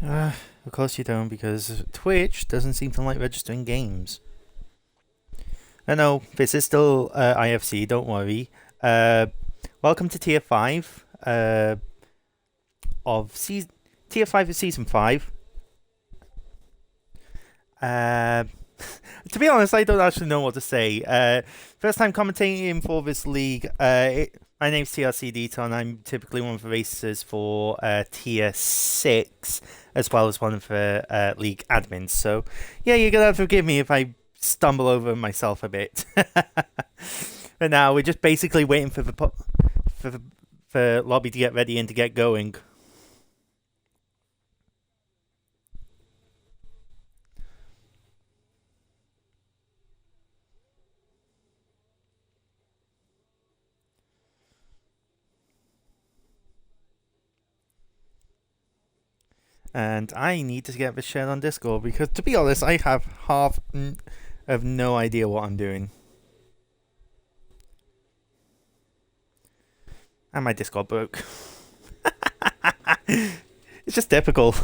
Of course you don't, because Twitch doesn't seem to like registering games. I know, this is still IFC, don't worry. Uh, Welcome to Tier 5 of season... Tier 5 of Season 5. Uh, to be honest, I don't actually know what to say. First time commentating for this league. My name's TRC Dito, and I'm typically one of the racers for Tier 6, as well as one of the league admins. So, yeah, you're going to have to forgive me if I stumble over myself a bit. But now we're just basically waiting for the lobby to get ready and to get going. And I need to get this shared on Discord because, to be honest, I have of no idea what I'm doing. And my Discord broke. It's just typical.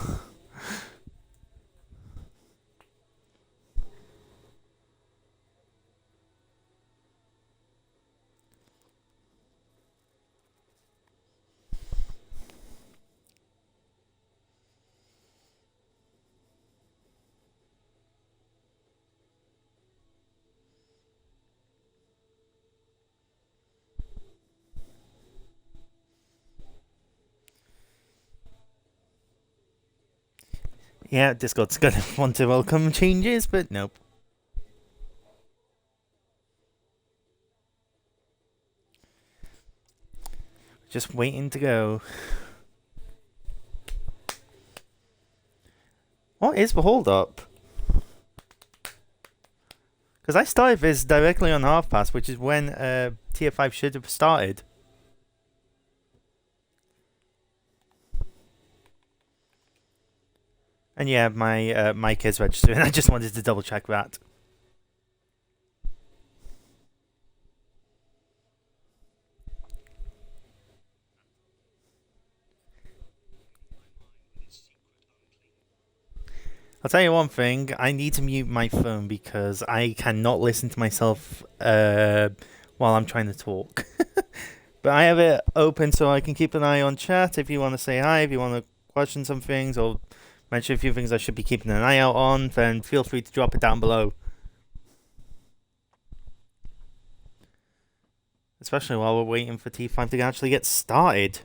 Yeah, Discord's gonna want to welcome changes, but nope. Just waiting to go. What is the hold up? Because I started this directly on Half Pass, which is when Tier 5 should have started. And yeah, my mic is registered, and I just wanted to double check that. I'll tell you one thing, I need to mute my phone because I cannot listen to myself while I'm trying to talk. But I have it open so I can keep an eye on chat if you want to say hi, if you want to question some things or mention a few things I should be keeping an eye out on, then feel free to drop it down below. Especially while we're waiting for T5 to actually get started.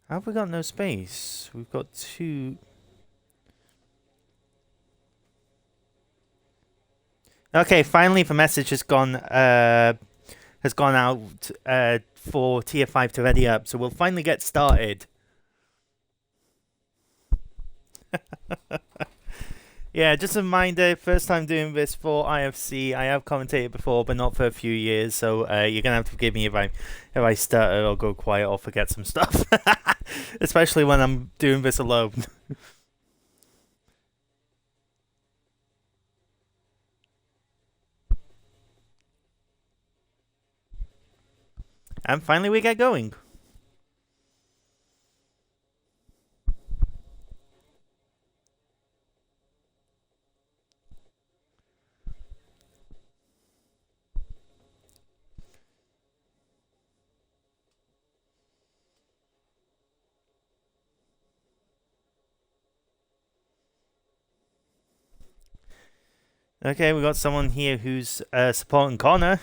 Have we got no space? We've got two. Okay, finally the message has gone out for Tier 5 to ready up, so we'll finally get started. Yeah, just a reminder, first time doing this for IFC. I have commentated before, but not for a few years, so you're gonna have to forgive me if I stutter or go quiet or forget some stuff. Especially when I'm doing this alone. And finally we get going. Okay, we got someone here who's supporting Connor.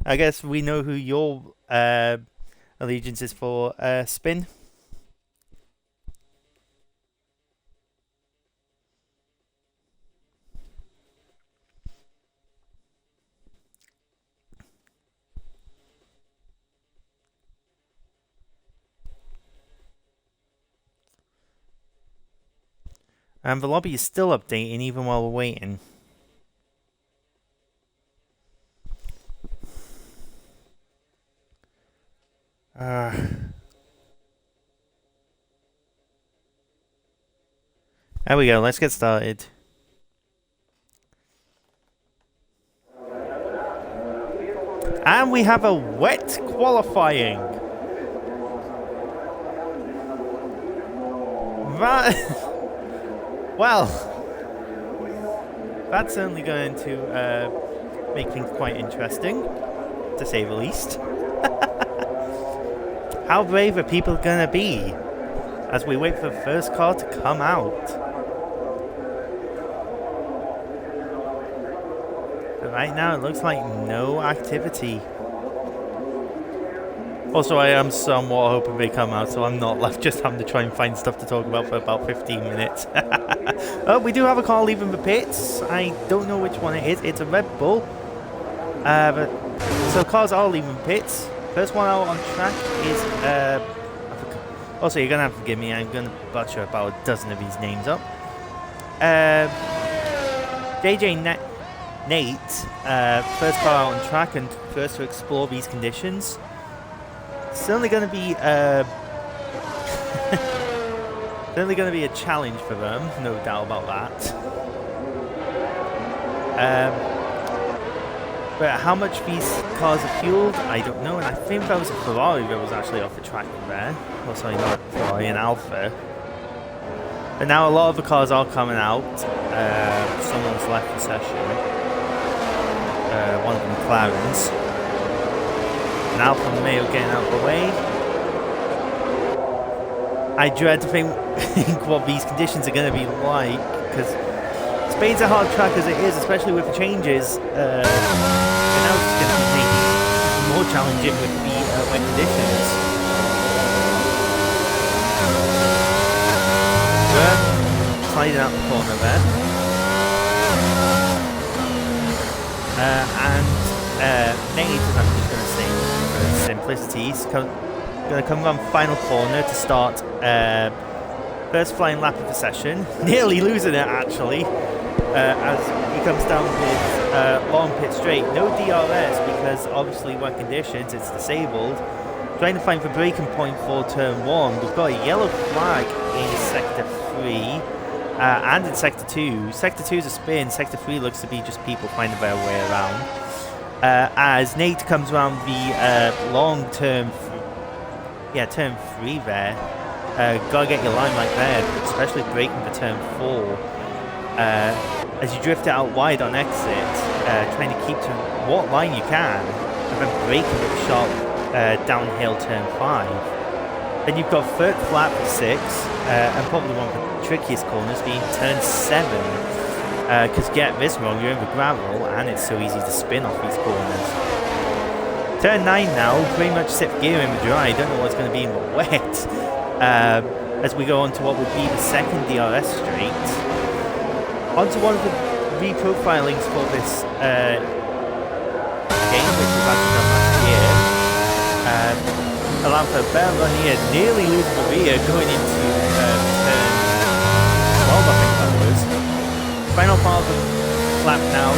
I guess we know who your allegiance is for, Spin. And the lobby is still updating even while we're waiting. There we go, let's get started. And we have a wet qualifying. Well, that's certainly going to make things quite interesting, to say the least. How brave are people gonna be as we wait for the first car to come out? But right now it looks like no activity. Also, I am somewhat hoping they come out, so I'm not left just having to try and find stuff to talk about for about 15 minutes. Oh, we do have a car leaving the pits. I don't know which one it is. It's a Red Bull. So cars are leaving pits. First one out on track is... also, you're going to have to forgive me. I'm going to butcher about a dozen of these names up. JJ Nate, first car out on track and first to explore these conditions. Certainly going to be certainly going to be a challenge for them, no doubt about that. But how much these cars are fueled, I don't know. And I think that was a Ferrari that was actually off the track there. Oh, sorry, not a Ferrari, an Alfa. But now a lot of the cars are coming out. Someone's left the session. One of them, McLaren's. An Alfa Romeo getting out of the way. I dread to think what these conditions are going to be like, because Spain's a hard track as it is, especially with the changes. And now it's going to be maybe more challenging with the wet conditions. Sliding out the corner there. Nate is actually going to say, for simplicity, he's going to come around final corner to start first flying lap of the session. Nearly losing it, actually, as he comes down with long pit straight. No DRS because obviously wet conditions, it's disabled. Trying to find the braking point for turn 1. We've got a yellow flag in sector 3 and in sector 2. Sector 2 is a spin, sector 3 looks to be just people finding their way around. As Nate comes around the long turn, turn 3 there. Gotta get your line right there, especially braking for turn 4. As you drift it out wide on exit, trying to keep to what line you can, and then braking with a sharp downhill turn 5. Then you've got third flat for 6, and probably one of the trickiest corners being turn 7. Because get this wrong, you're in the gravel, and it's so easy to spin off these corners. Turn 9 now, pretty much set gear in the dry, don't know what's going to be in the wet. As we go on to what will be the second DRS straight. Onto one of the reprofilings for this game, which was actually done last year. Allowing for a better run here, nearly losing the rear, going into turn 12, I think that was. Final part of the lap now,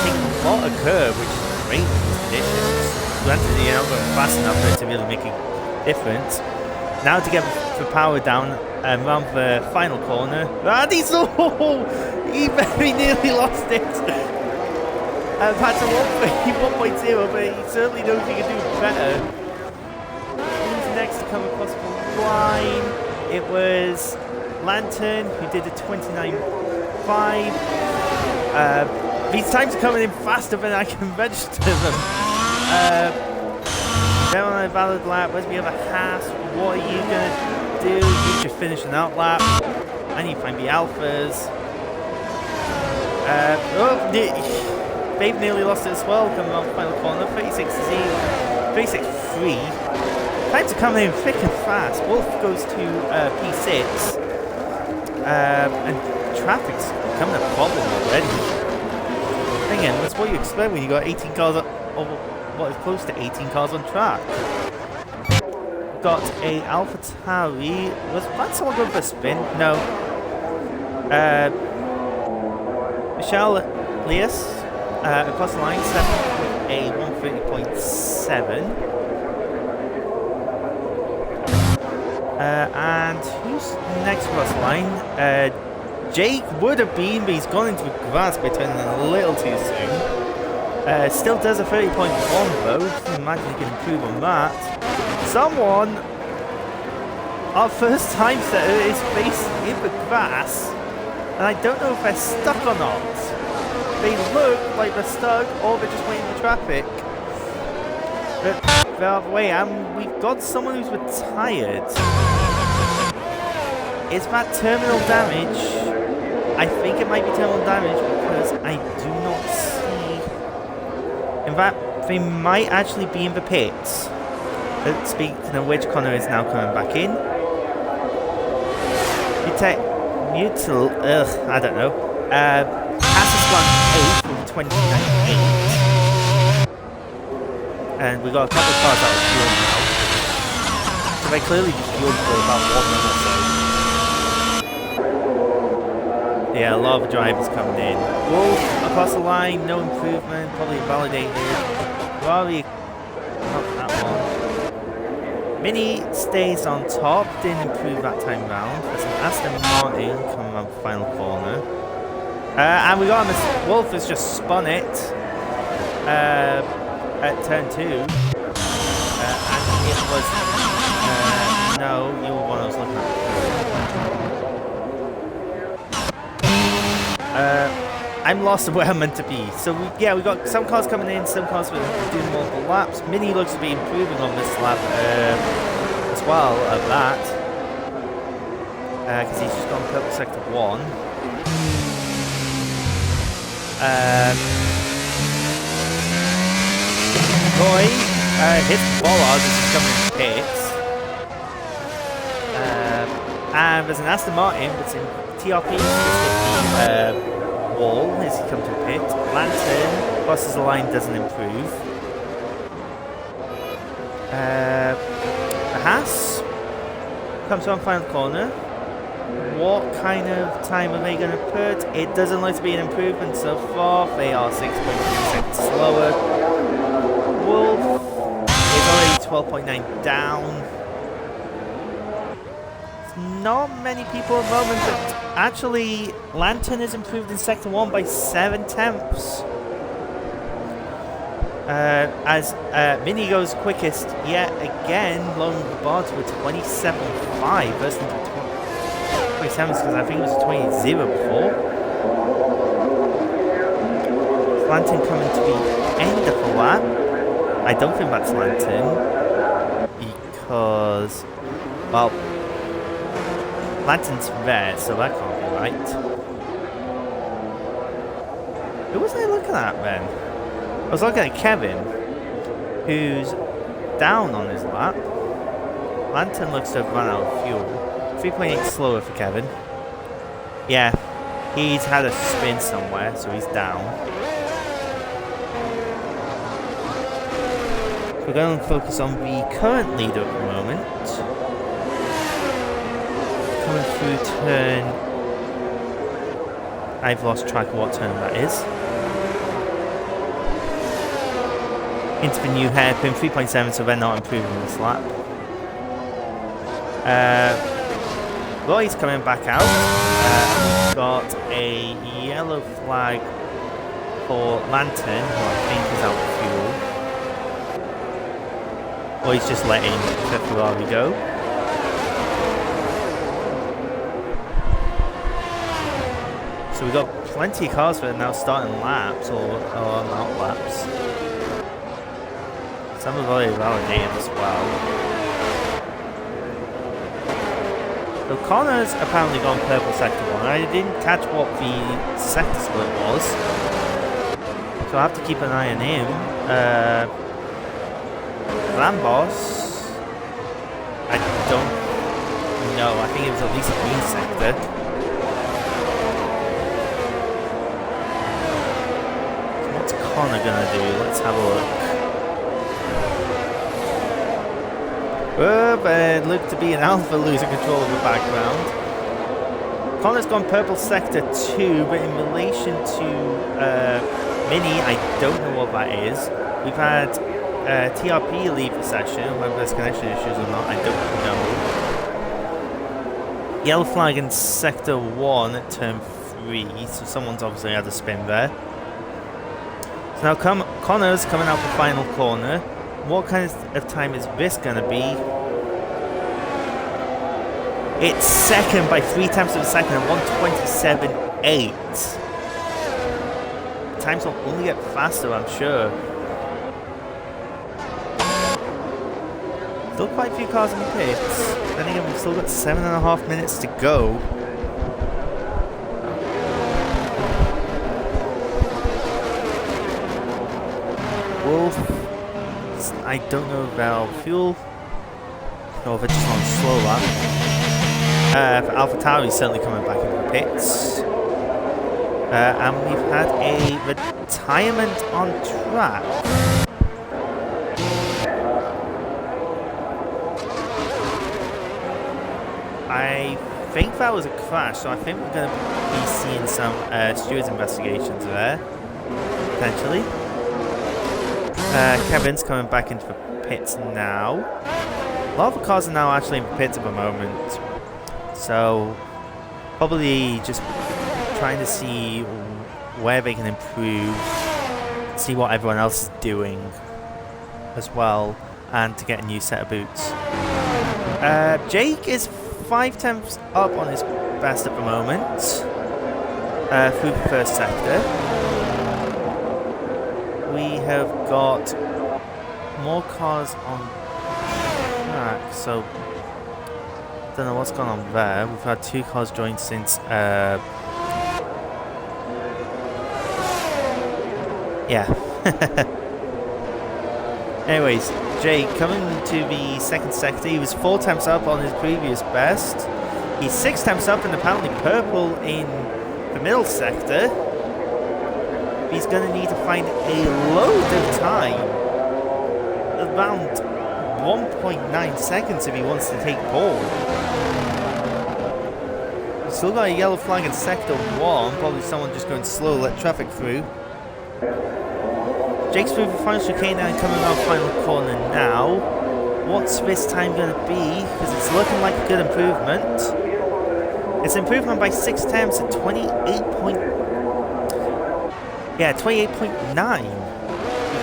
taking a lot of curve, which is great in these conditions. Granted, you're not going fast enough for it to really make a difference. Now to get the power down around the final corner. And he very nearly lost it. That's a 1.0, but he certainly knows he can do better. Who's next to come across the line? It was Lantern, who did a 29.5. These times are coming in faster than I can register them. Then on a valid lap, where's the other Haas? What are you going to do? You just finish an out lap. I need to find the Alphas. They've nearly lost it as well, coming on the final corner. 36.3. Times are coming in thick and fast. Wolf goes to P6. And traffic's becoming a problem already. Again, that's what you expect when you got 18 cars what is close to 18 cars on track. Got a AlphaTauri. Was that someone going for a spin? No. Michelle Leas across the line, 7th, a 130.7. And who's next across the line? Jake would have been, but he's gone into the grass by turning a little too soon. Still does a 30.1 though. Imagine he can improve on that. Someone, our first time setter, is facing in the grass, and I don't know if they're stuck or not. They look like they're stuck, or they're just waiting for traffic. But the other way, we've got someone who's retired. Is that terminal damage? I think it might be terminal damage because I do not see. In fact, they might actually be in the pits. Speaking of which, Connor is now coming back in. Mutil, I don't know. Has gone 8th with 29.8. And we got a couple of cars out of fuel now. So they clearly just fueled for about 1 minute or so. Yeah, a lot of drivers coming in. Wolf across the line, no improvement, probably validated. Rory, not that one. Mini stays on top, didn't improve that time round. There's an Aston Martin coming around the final corner. And we got him, Wolf has just spun it at turn 2. And it was, no, you were one I was looking at. I'm lost of where I'm meant to be. So we got some cars coming in, some cars doing multiple laps. Mini looks to be improving on this lap as well of that, because he's just gone purple sector 1. Roy hits Bollard as he's coming in pits. And there's an Aston Martin that's in TRP, wall as he comes to pit. Lantern crosses the line, doesn't improve. Haas comes on final corner. What kind of time are they going to put? It doesn't look to be an improvement so far. They are 6.3 seconds slower. Wolf is already 12.9 down. Not many people at the moment, but actually Lantern has improved in sector 1 by 7 tenths. As Mini goes quickest yet again, lowering the bar to a 27.5 versus 27 because I think it was a 20.0 before. Lantern coming to the end of the lap. I don't think that's Lantern because, well, Lantern's red, so that can't be right. Who was I looking at then? I was looking at Kevin, who's down on his lap. Lantern looks to have run out of fuel. 3.8 slower for Kevin. Yeah, he's had a spin somewhere, so he's down. We're going to focus on the current leader at the moment. Coming through turn, I've lost track of what turn that is. Into the new hairpin, 3.7, so they're not improving this lap. Roy's coming back out. We've got a yellow flag for Lantern, who I think is out of fuel. Or he's just letting Ferrari go. So we've got plenty of cars that are now starting laps or not laps. Some have already validated as well. So Connor's apparently gone purple sector 1. I didn't catch what the sector split was, so I have to keep an eye on him. Lambos, I don't know. I think it was at least a green sector. Connor gonna do? Let's have a look. But looked to be an Alpha losing control of the background. Connor's gone purple sector 2, but in relation to Mini, I don't know what that is. We've had TRP leave the session, whether there's connection issues or not, I don't know. Yellow flag in sector 1 at turn 3, so someone's obviously had a spin there. So now Connor's coming out the final corner. What kind of time is this going to be? It's second by 3 tenths of a second at 1:27.8. Times will only get faster, I'm sure. Still quite a few cars in the pits. Then again, we've still got 7.5 minutes to go. Wolf. I don't know about fuel. Or if I just want to slow that. For AlphaTauri's certainly coming back into the pits. And we've had a retirement on track. I think that was a crash, so I think we're going to be seeing some stewards investigations there, potentially. Kevin's coming back into the pits now. A lot of the cars are now actually in the pits at the moment. So, probably just trying to see where they can improve, see what everyone else is doing as well, and to get a new set of boots. Jake is 5 tenths up on his best at the moment through the first sector. We have got more cars on track, so don't know what's going on there. We've had 2 cars join since yeah. Anyways, Jake coming to the second sector. He was 4 tenths up on his previous best. He's 6 tenths up and apparently purple in the middle sector. He's going to need to find a load of time, around 1.9 seconds if he wants to take pole. We've still got a yellow flag in sector 1, probably someone just going slow to let traffic through. Jake's through the final chicane and coming around final corner now. What's this time going to be? Because it's looking like a good improvement. It's an improvement by 6 tenths at 28.9. We've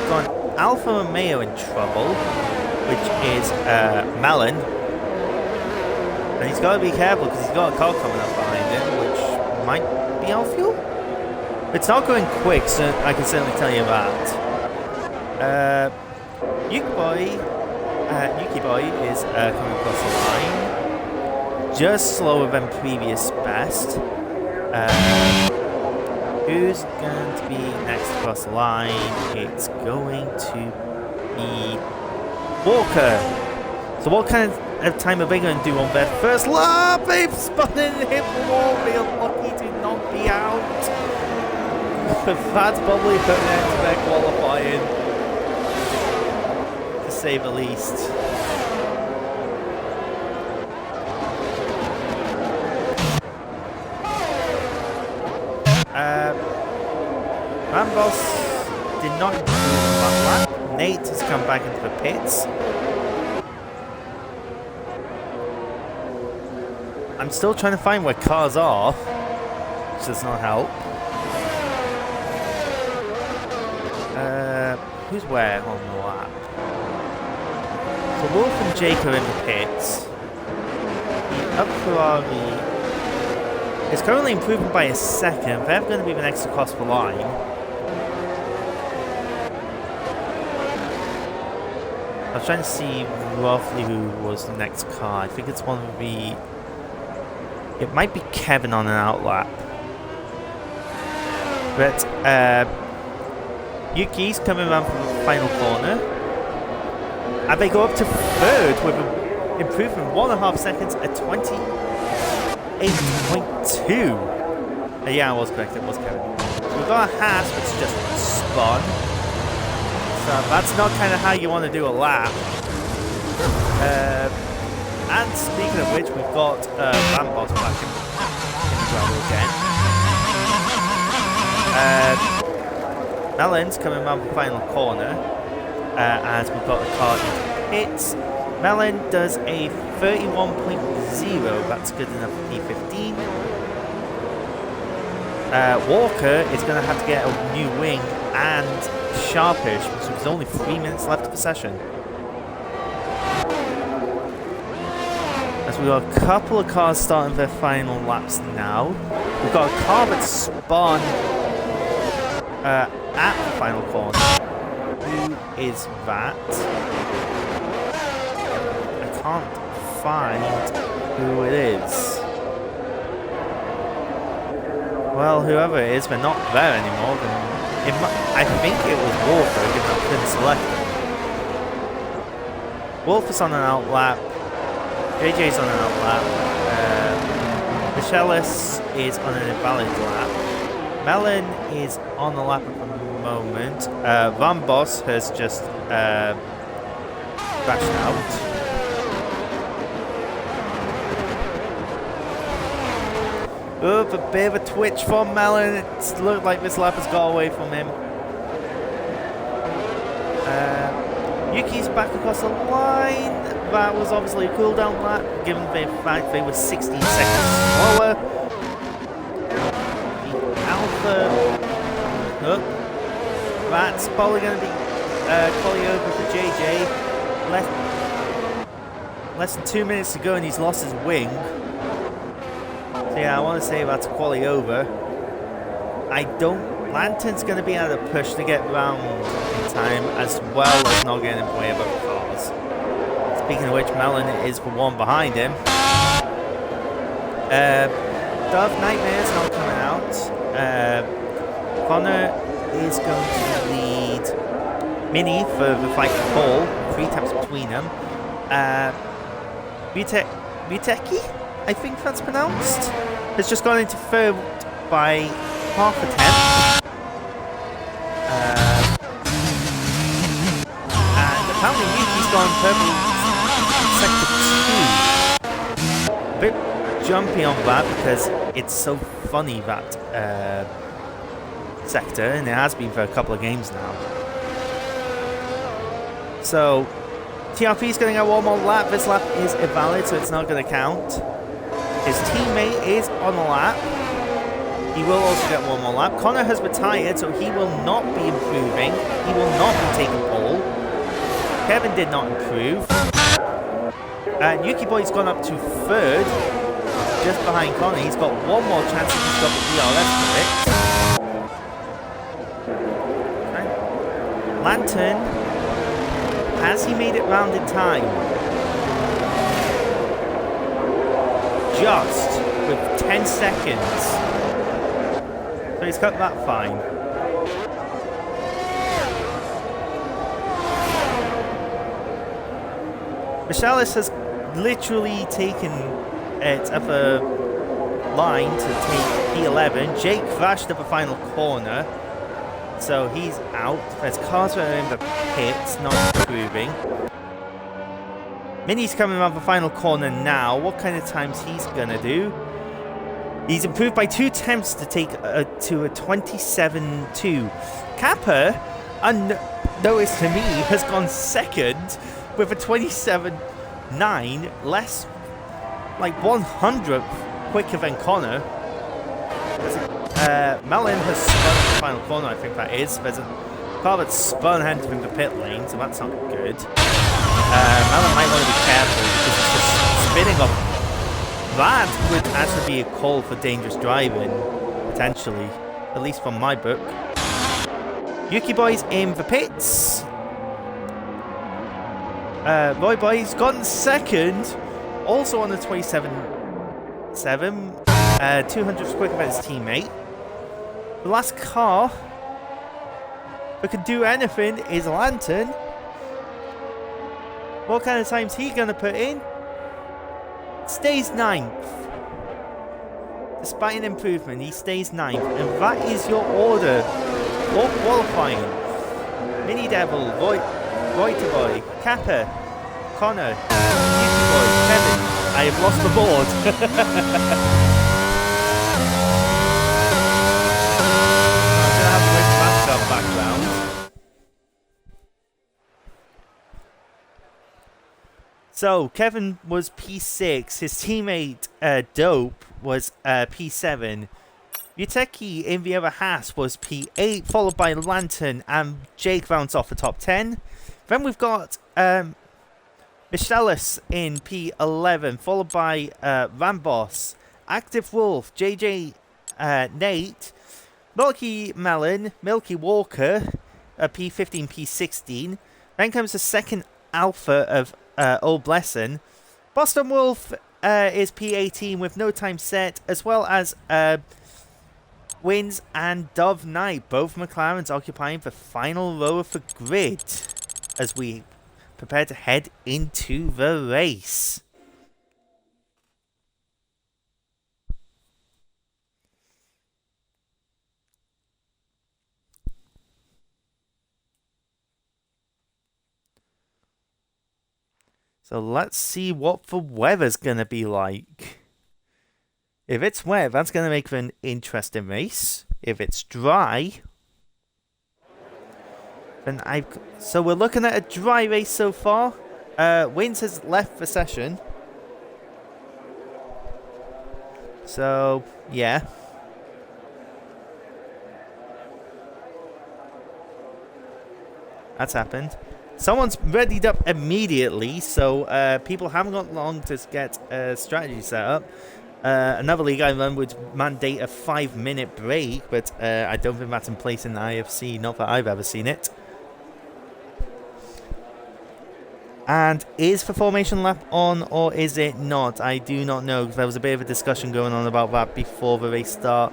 got Alfa Romeo in trouble, which is Malin. And he's got to be careful because he's got a car coming up behind him, which might be our fuel. It's not going quick, so I can certainly tell you that. Yuki Boy is coming across the line. Just slower than previous best. Who's going to be next across the line? It's going to be Walker. So what kind of time are they going to do on their first lap? They've spun and hit the wall. They are lucky to not be out. But that's probably put an end to their qualifying, to say the least. Rambos did not improve on that lap. Nate has come back into the pits. I'm still trying to find where cars are, which does not help. Who's where on the lap? So Wolf and Jake are in the pits. The up Ferrari is currently improving by a second. They're going to be the next across the line. I was trying to see roughly who was the next car. I think it's one of the... It might be Kevin on an outlap. But Yuki's coming around from the final corner. And they go up to third with an improvement 1.5 seconds at 28.2. Yeah, I was correct. It was Kevin. So we've got a Haas, which just spun. So that's not kind of how you want to do a lap. And speaking of which, we've got Rambos back in gravel again. Melon's coming around the final corner as we've got the car into pits. Melon does a 31.0, that's good enough for P15. Walker is going to have to get a new wing and sharpish because there's only 3 minutes left of the session. As we've got a couple of cars starting their final laps now. We've got a car that spun at the final corner. Who is that? I can't find who it is. Well, whoever it is, they're not there anymore. I think it was Walker, given I couldn't select him. Wolf is on an outlap. JJ's on an outlap. Michelis is on an invalid lap. Melon is on the lap at the moment. Van Boss has just crashed out. Oh, a bit of a twitch from Melon. It looked like this lap has got away from him. Yuki's back across the line. That was obviously a cooldown lap, given the fact they were 16 seconds slower. The Alpha. Oh, that's probably going to be calling over for JJ. Less than 2 minutes to go, and he's lost his wing. So yeah, I want to say that's quality over. Lantern's going to be able to push to get round in time, as well as not getting in the way of other cars. Speaking of which, Melon is the one behind him. Dove Nightmare's not coming out. Connor is going to lead Mini for the fight for pole. 3 taps between them. Buteki, I think that's pronounced, has just gone into third by half a tenth. And apparently Yuki's gone purple sector 2. A bit jumpy on that because it's so funny, that sector, and it has been for a couple of games now. So TRP is going to get one more lap. This lap is invalid, so it's not going to count. His teammate is on the lap. He will also get one more lap. Connor has retired, so he will not be improving. He will not be taking pole. Kevin did not improve. And Yuki Boy's gone up to third, just behind Connor. He's got one more chance if he's got the DRS for it. Okay. Lantern, has he made it round in time? Just with 10 seconds. So he's cut that fine. Michelis has literally taken it up a line to take P11. Jake crashed at the final corner, so he's out. There's cars that are in the pits, not improving. Mini's coming around the final corner now. What kind of times he's gonna do? He's improved by 2 attempts to take to a 27.2. Kappa, unnoticed to me, has gone second with a 27.9, less, like 100th quicker than Connor. Melon has spun in the final corner, I think that is. There's a car that's spun entering the pit lane, so that's not good. Melon might want to be careful because it's just spinning up. That would actually be a call for dangerous driving, potentially, at least from my book. Yuki Boy's in the pits. Roy Boy's gone second, also on the 27.7, 200th quicker than his teammate. The last car that can do anything is Lantern. What kind of time's he gonna put in? Stays 9th. Despite an improvement, he stays 9th. And that is your order for qualifying. Mini Devil, Reuterboy, Kappa, Connor, Yuki Boy, Kevin. I have lost the board. I'm gonna have to wait for that to come back round. So Kevin was P6. His teammate Dope was P7. Yuteki in the other half was P8, followed by Lantern, and Jake rounds off the top 10. Then we've got Michelis in P11, followed by Rambos, Active Wolf, JJ Nate, Milky Melon, Milky Walker, P15, P16. Then comes the second alpha of Old Blessing. Boston Wolf is P18 with no time set, as well as Wins and Dove Knight, both McLarens occupying the final row of the grid as we prepare to head into the race. So let's see what the weather's going to be like. If it's wet, that's going to make for an interesting race. If it's dry, then so we're looking at a dry race so far. Wins has left the session. So, yeah. That's happened. Someone's readied up immediately, so people haven't got long to get a strategy set up. Another league I run would mandate a 5-minute break, but I don't think that's in place in the IFC, not that I've ever seen it. And is the formation lap on, or is it not? I do not know, because there was a bit of a discussion going on about that before the race start.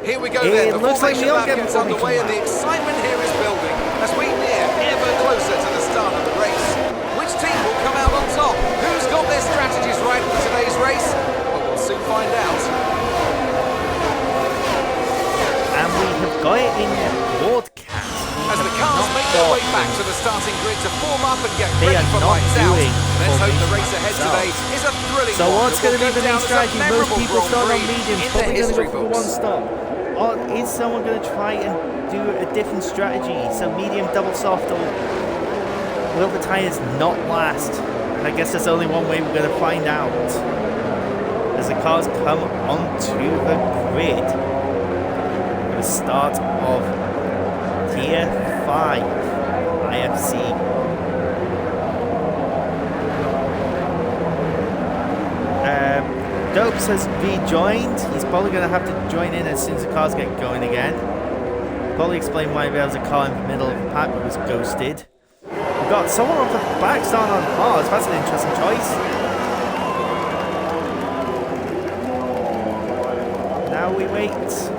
Here we go then, the looks like we formation are lap getting gets underway and the excitement here is building as we near ever closer to the start of the race. Which team will come out on top? Who's got their strategies right for today's race? Well, we'll soon find out. And we have got it in broadcast. As the cars make their way back to the starting grid to form up and get They ready are for not lights out. doing Let's hope the formation race ahead today is a thrilling So one what's that going to will be the go main down as a strategy? Most memorable people Grand start on Prix mediums, in the probably going to history go for books. one stop. Or is someone going to try and do a different strategy? So medium, double soft, or will the tyres not last? I guess there's only one way we're going to find out. As the cars come onto the grid. The start of Tier 5 IFC. Dopes has rejoined. He's probably going to have to join in as soon as the cars get going again. Probably explain why there was a car in the middle of the pack that was ghosted. We've got someone off the back starting on hard. That's an interesting choice. Now we wait.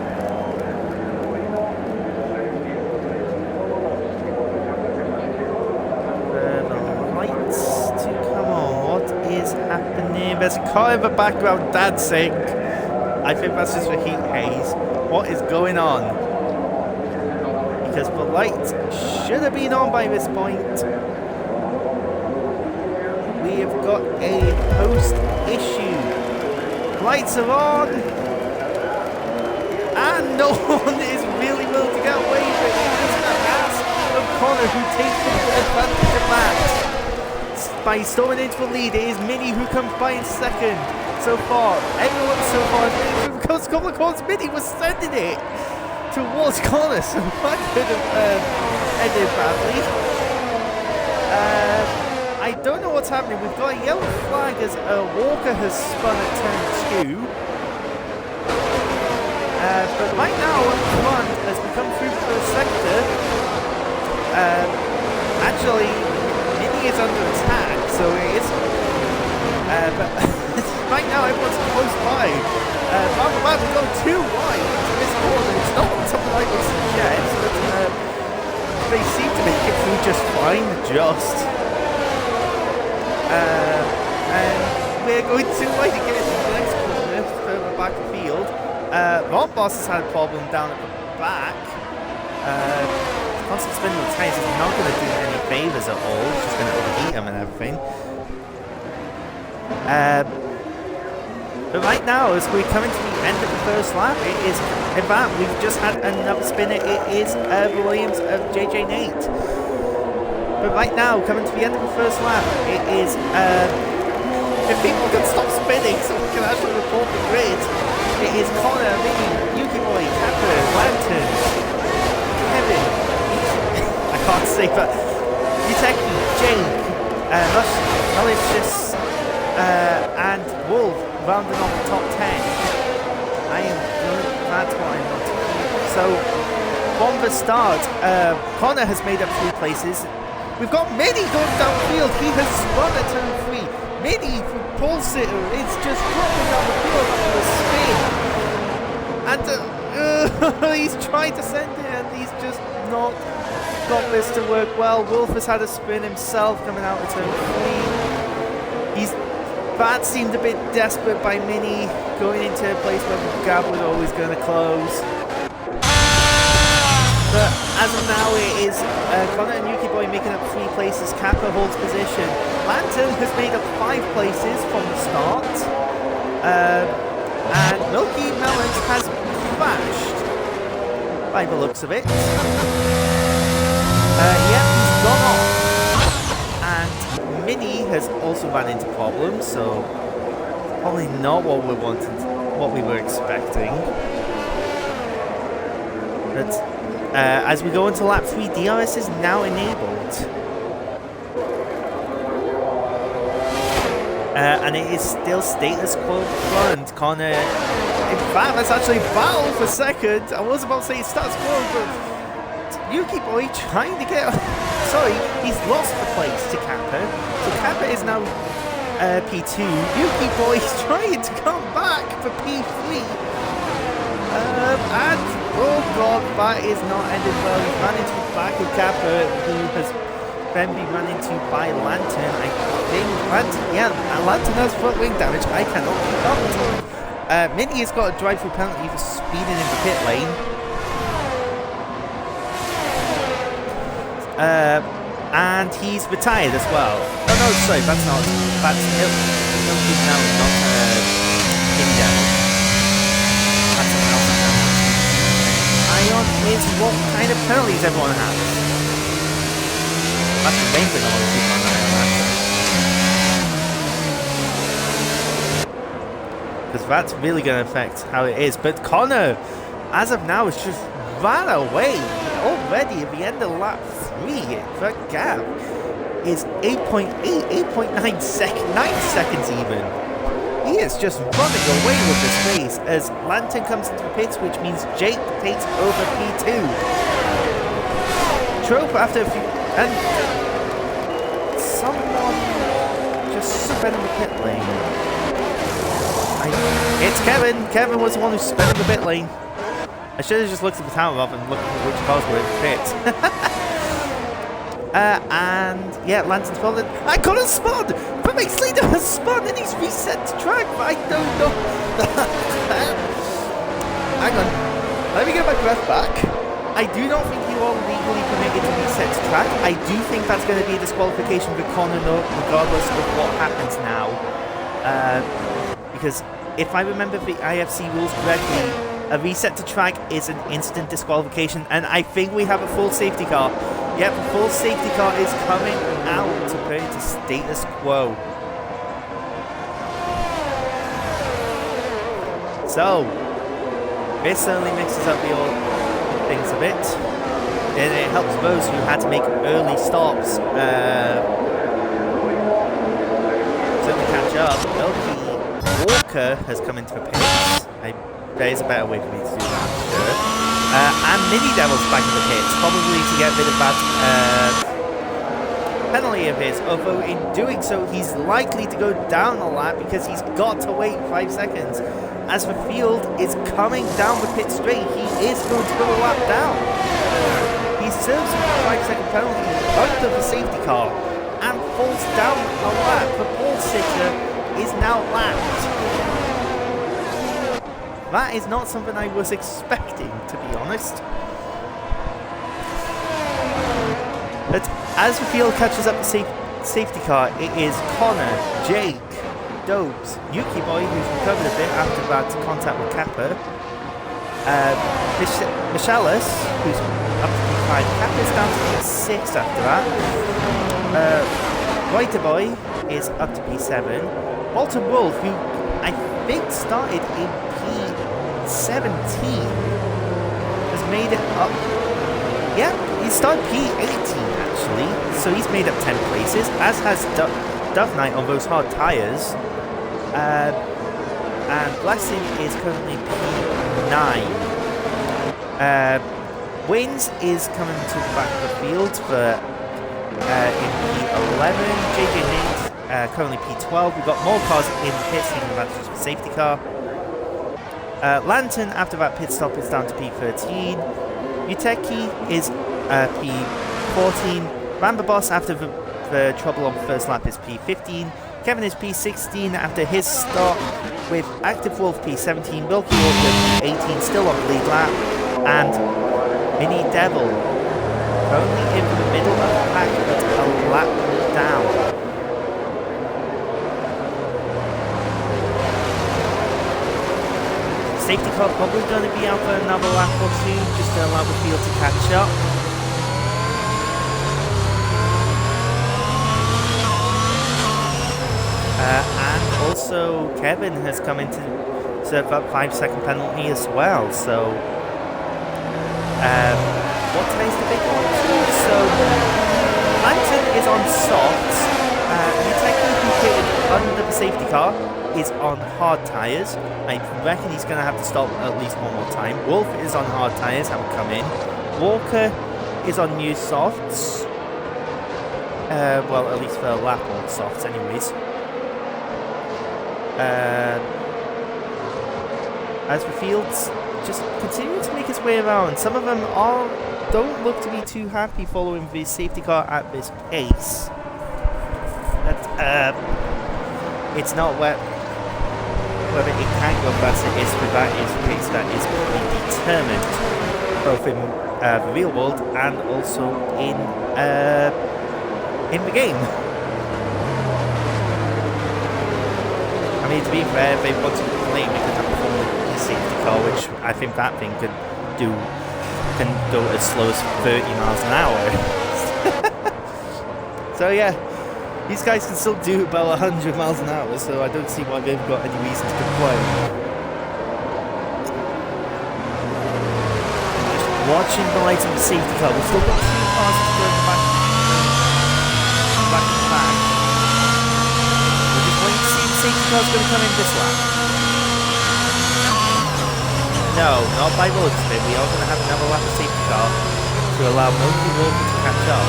Is happening. There's a car in the background dancing. I think that's just the heat haze. What is going on? Because the lights should have been on by this point. We have got a host issue. Lights are on. And no one is really willing to get away with it. It's the ass of Connor who takes the advantage of that. By storming into the lead, it is Mini who comes by in second. So far, everyone so far goes a couple of corners. Mini was sending it towards Connor, so that could have ended badly. I don't know what's happening. We've got a yellow flag as Walker has spun at turn 2. But right now, up front, as we come through the first sector, actually, Mini is under attack. So it is, but right now everyone's close by. I'm about to go too wide into this corner. It's not something I would suggest, but they seem to make it through just fine, and we're going too wide to get into the next corner, further back the field. Ron Boss has had a problem down at the back. Constant spinning with tyres is not going to do any favours at all. It's just going to overheat them and everything. But right now, as we're coming to the end of the first lap, it is, in fact, we've just had another spinner. It is Williams of JJ Nate. But right now, coming to the end of the first lap, it is, if people can stop spinning so we can actually report the grid, it is Connor, Vinny, Yuki Boy, Capper, Lantern, Kevin, I can't say, but Yuteki, Jake, Malicious, and Wolf rounding off the top 10. I am good, that's what I'm not. So, from the start, Connor has made up 3 places. We've got Mini going downfield. He has spun at turn 3. Mini from pole sitter is just dropping down the field after a spin. And he's trying to send it and he's just not got this to work well. Wolf has had a spin himself coming out of turn 3. That seemed a bit desperate by Mini going into a place where the gap was always going to close. But as of now, it is Connor and Yuki Boy making up 3 places. Kappa holds position. Lantern has made up 5 places from the start. And Milky Melons has crashed, by the looks of it. Yeah, he's gone off. And Mini has also ran into problems, so probably not what we were expecting. But as we go into lap 3, DRS is now enabled. And it is still status quo front. Connor, in fact, that's actually battle for second. I was about to say status quo, but Yuki Boy trying to get... Sorry, he's lost the place to Kappa. So Kappa is now P2. Yuki Boy is trying to come back for P3. And, oh god, that is not ended well. He's run into the back of Kappa, who has then been run into by Lantern. I think Lantern has front wing damage. I cannot keep up. Minty has got a drive-through penalty for speeding in the pit lane. And he's retired as well. Oh no, sorry, that's not. That's now not India. That's someone else now. Ion is what kind of penalties everyone has. That's the main thing I want to keep on Ion, actually. Because that's really going to affect how it is. But Connor, as of now, is just ran away already at the end of lap 3. The gap is 8.9 seconds even. He is just running away with this race as Lantern comes into the pits, which means Jake takes over P2. Trope after a few... And someone just sped in the pit lane. It's Kevin. Kevin was the one who sped in the pit lane. I should have just looked at the timer rather than looking at which cars were in the pit. And yeah, Lantern's followed. I couldn't spun! But Max Leader has spun and he's reset to track, but I don't know. Hang on. Let me get my breath back. I do not think you are legally permitted to reset to track. I do think that's going to be a disqualification for Connor, regardless of what happens now. Because if I remember the IFC rules correctly, a reset to track is an instant disqualification, and I think we have a full safety car. Yep, the full safety car is coming out to put it to status quo. So, this certainly mixes up the old things a bit. And it helps those who had to make early stops certainly catch up. Milky Walker has come into the pits. There is a better way for me to do that, sure. And Mini Devil's back in the pits, probably to get rid of that penalty of his, although in doing so he's likely to go down a lap because he's got to wait 5 seconds. As the field is coming down the pit straight, he is going to go a lap down. He serves a 5-second penalty under the safety car and falls down a lap. The pole sitter is now lapped. That is not something I was expecting, to be honest. But as the field catches up the safety car, it is Connor, Jake, Dobes. Yuki Boy, who's recovered a bit after that contact with Kappa. Michalis, who's up to P5. Kappa's down to P6 after that. Reuter Boy is up to P7. Walter Wolf, who I think started in P17, has made it up. Yeah, he started P18 actually, so he's made up 10 places, as has Dove Knight on those hard tyres. And Blessing is currently P9. Wins is coming to the back of the field for in P11. JJ Nate currently P12. We've got more cars in the pits, taking advantage of the safety car. Lantern, after that pit stop, is down to P13. Uteki is P14. Ramba Boss, after the trouble on the first lap, is P15. Kevin is P16 after his stop, with Active Wolf P17, Wilkie Walker P18, still on the lead lap, and Mini Devil currently in the middle of the pack, but a lap down. Safety car probably going to be out for another lap or two, just to allow the field to catch up. And also Kevin has come in to serve up 5-second penalty as well, so what today's the big one? So Lantern is on softs, Uteki, who pitted under the safety car, is on hard tyres. I reckon he's going to have to stop at least one more time. Wolf is on hard tyres, haven't come in. Walker is on new softs, well, at least for a lap on softs anyways. As the fields just continue to make its way around, some of them don't look to be too happy following the safety car at this pace. But it's not whether it can go faster, it's for that is the pace that is going to be determined, both in the real world and also in the game. I mean, to be fair, they want to claim it could have performed the safety car, which I think that thing can go as slow as 30 miles an hour. So yeah, these guys can still do about 100 miles an hour, so I don't see why they've got any reason to complain. Just watching the lights on the safety car, we've still got 2 cars to go back to the back. Safety car's going to come in this lap. No, not by the looks of it. We are going to have another lap of safety car to allow Milky Walker to catch up.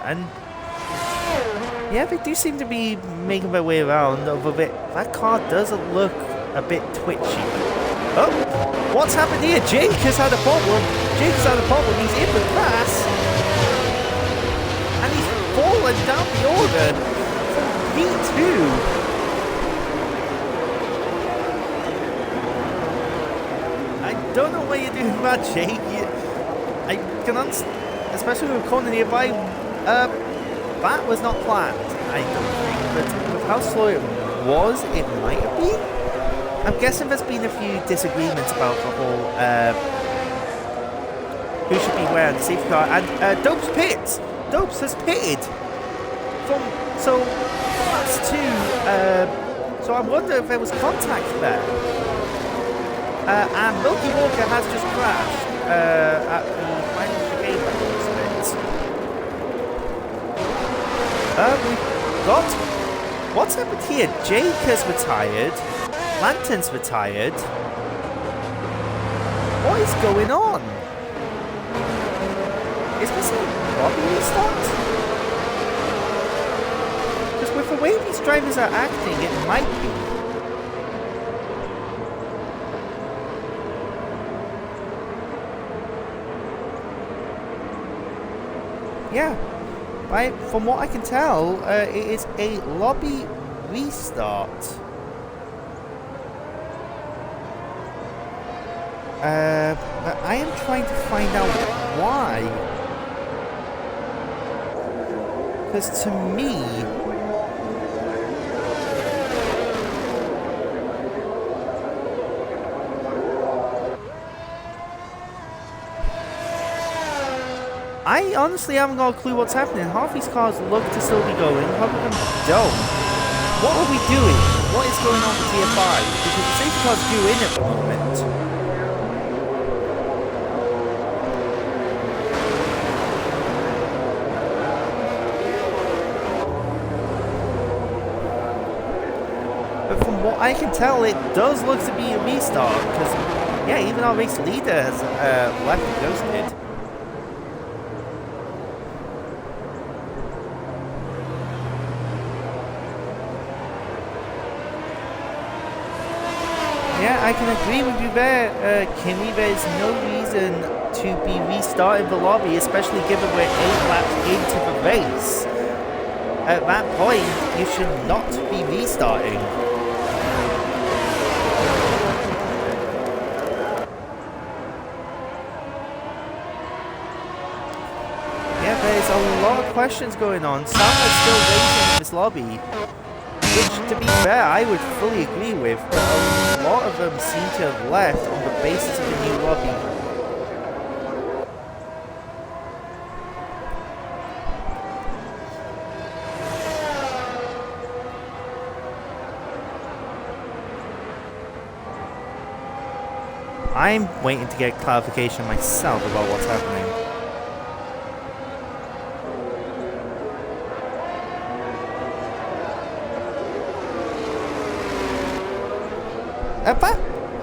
And yeah, they do seem to be making their way around a bit. That car does look a bit twitchy. Oh, what's happened here? Jake has had a problem. Jake's had a problem. He's in the grass. And he's fallen down the order from P2. I don't know what you're doing that, Jake. I can understand, especially with a corner nearby. That was not planned, I don't think. But with how slow it was, it might have been. I'm guessing there's been a few disagreements about the whole who should be wearing the safety car, and Dopes pits. Dopes has pitted so that's 2. So I wonder if there was contact there. And Milky Walker has just crashed at the final chicane by the looks of it. We've got what's happened here? Jake has retired. Lantern's retired. What is going on? Is this a lobby restart? Because with the way these drivers are acting, it might be. Yeah, from what I can tell, it is a lobby restart. But I am trying to find out why. Because to me, I honestly haven't got a clue what's happening. Half these cars look to still be going, half of them don't. What are we doing? What is going on with Tier 5? Because the safety cars do in at the moment. But from what I can tell, it does look to be a restart. Because, yeah, even our race leader has left and ghosted. Yeah, I can agree with you there, Kimmy. There's no reason to be restarting the lobby, especially given we're 8 laps into the race. At that point, you should not be restarting. Yeah, there's a lot of questions going on. Some are still waiting in this lobby. Which, to be fair, I would fully agree with, but a lot of them seem to have left on the basis of the new lobby. I'm waiting to get clarification myself about what's happening.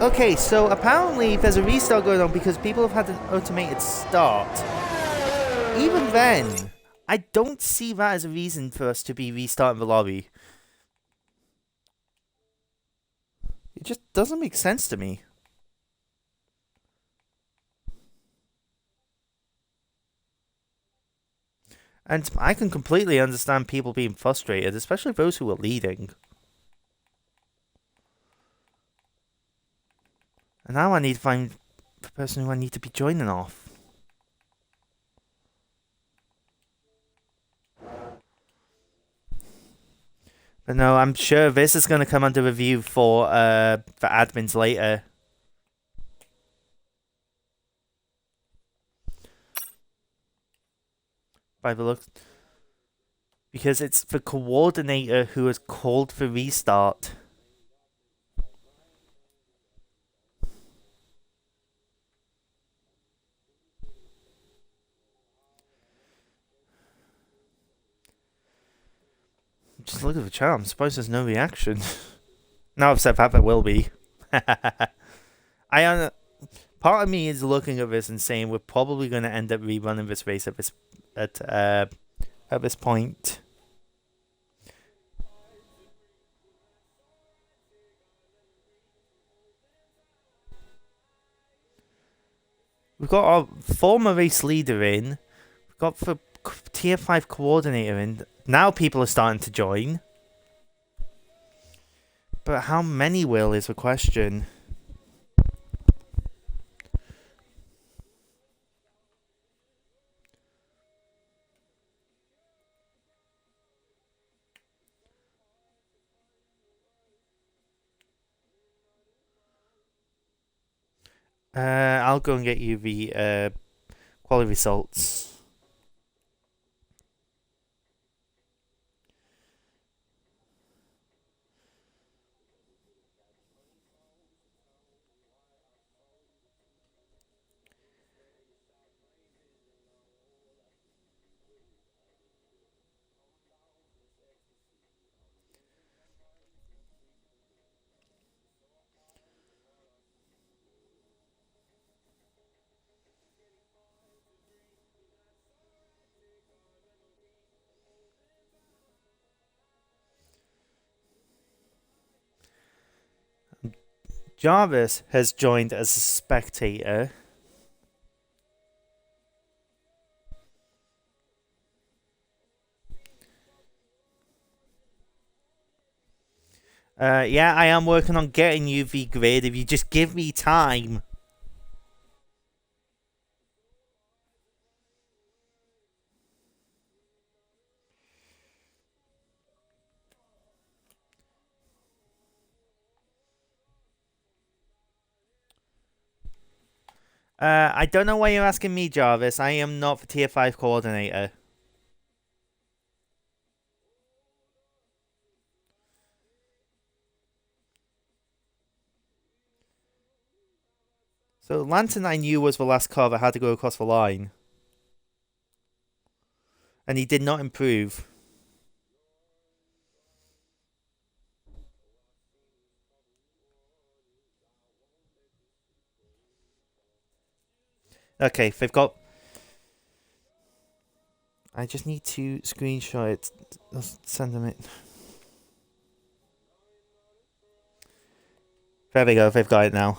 Okay, so apparently there's a restart going on because people have had an automated start. Even then, I don't see that as a reason for us to be restarting the lobby. It just doesn't make sense to me. And I can completely understand people being frustrated, especially those who are leading. And now I need to find the person who I need to be joining off. But no, I'm sure this is going to come under review for admins later. By the looks, because it's the coordinator who has called for restart. Just look at the chat. I'm surprised there's no reaction. Now I've said that, there will be. Part of me is looking at this and saying we're probably going to end up rerunning this race at this point. We've got our former race leader in. We've got the Tier 5 coordinator in. Now people are starting to join. But how many will is the question. I'll go and get you the quality results. Jarvis has joined as a spectator. Yeah, I am working on getting you the grid if you just give me time. I don't know why you're asking me, Jarvis. I am not the tier 5 coordinator. So Lantern I knew was the last car that had to go across the line. And he did not improve. Okay, they've got... I just need to screenshot it. Send them it. There we go, they've got it now.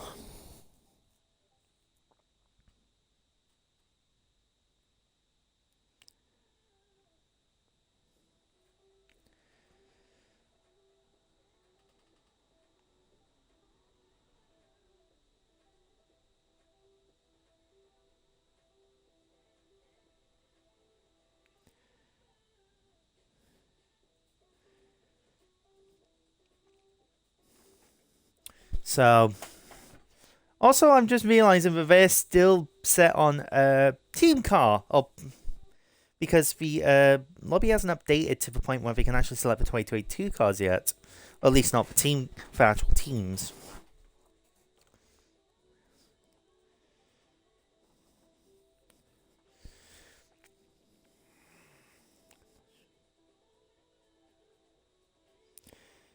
So... Also, I'm just realising that they're still set on a team car. Because the lobby hasn't updated to the point where they can actually select the 2022 cars yet. Or at least not for actual teams.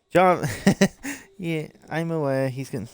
John, yeah, I'm aware he's going.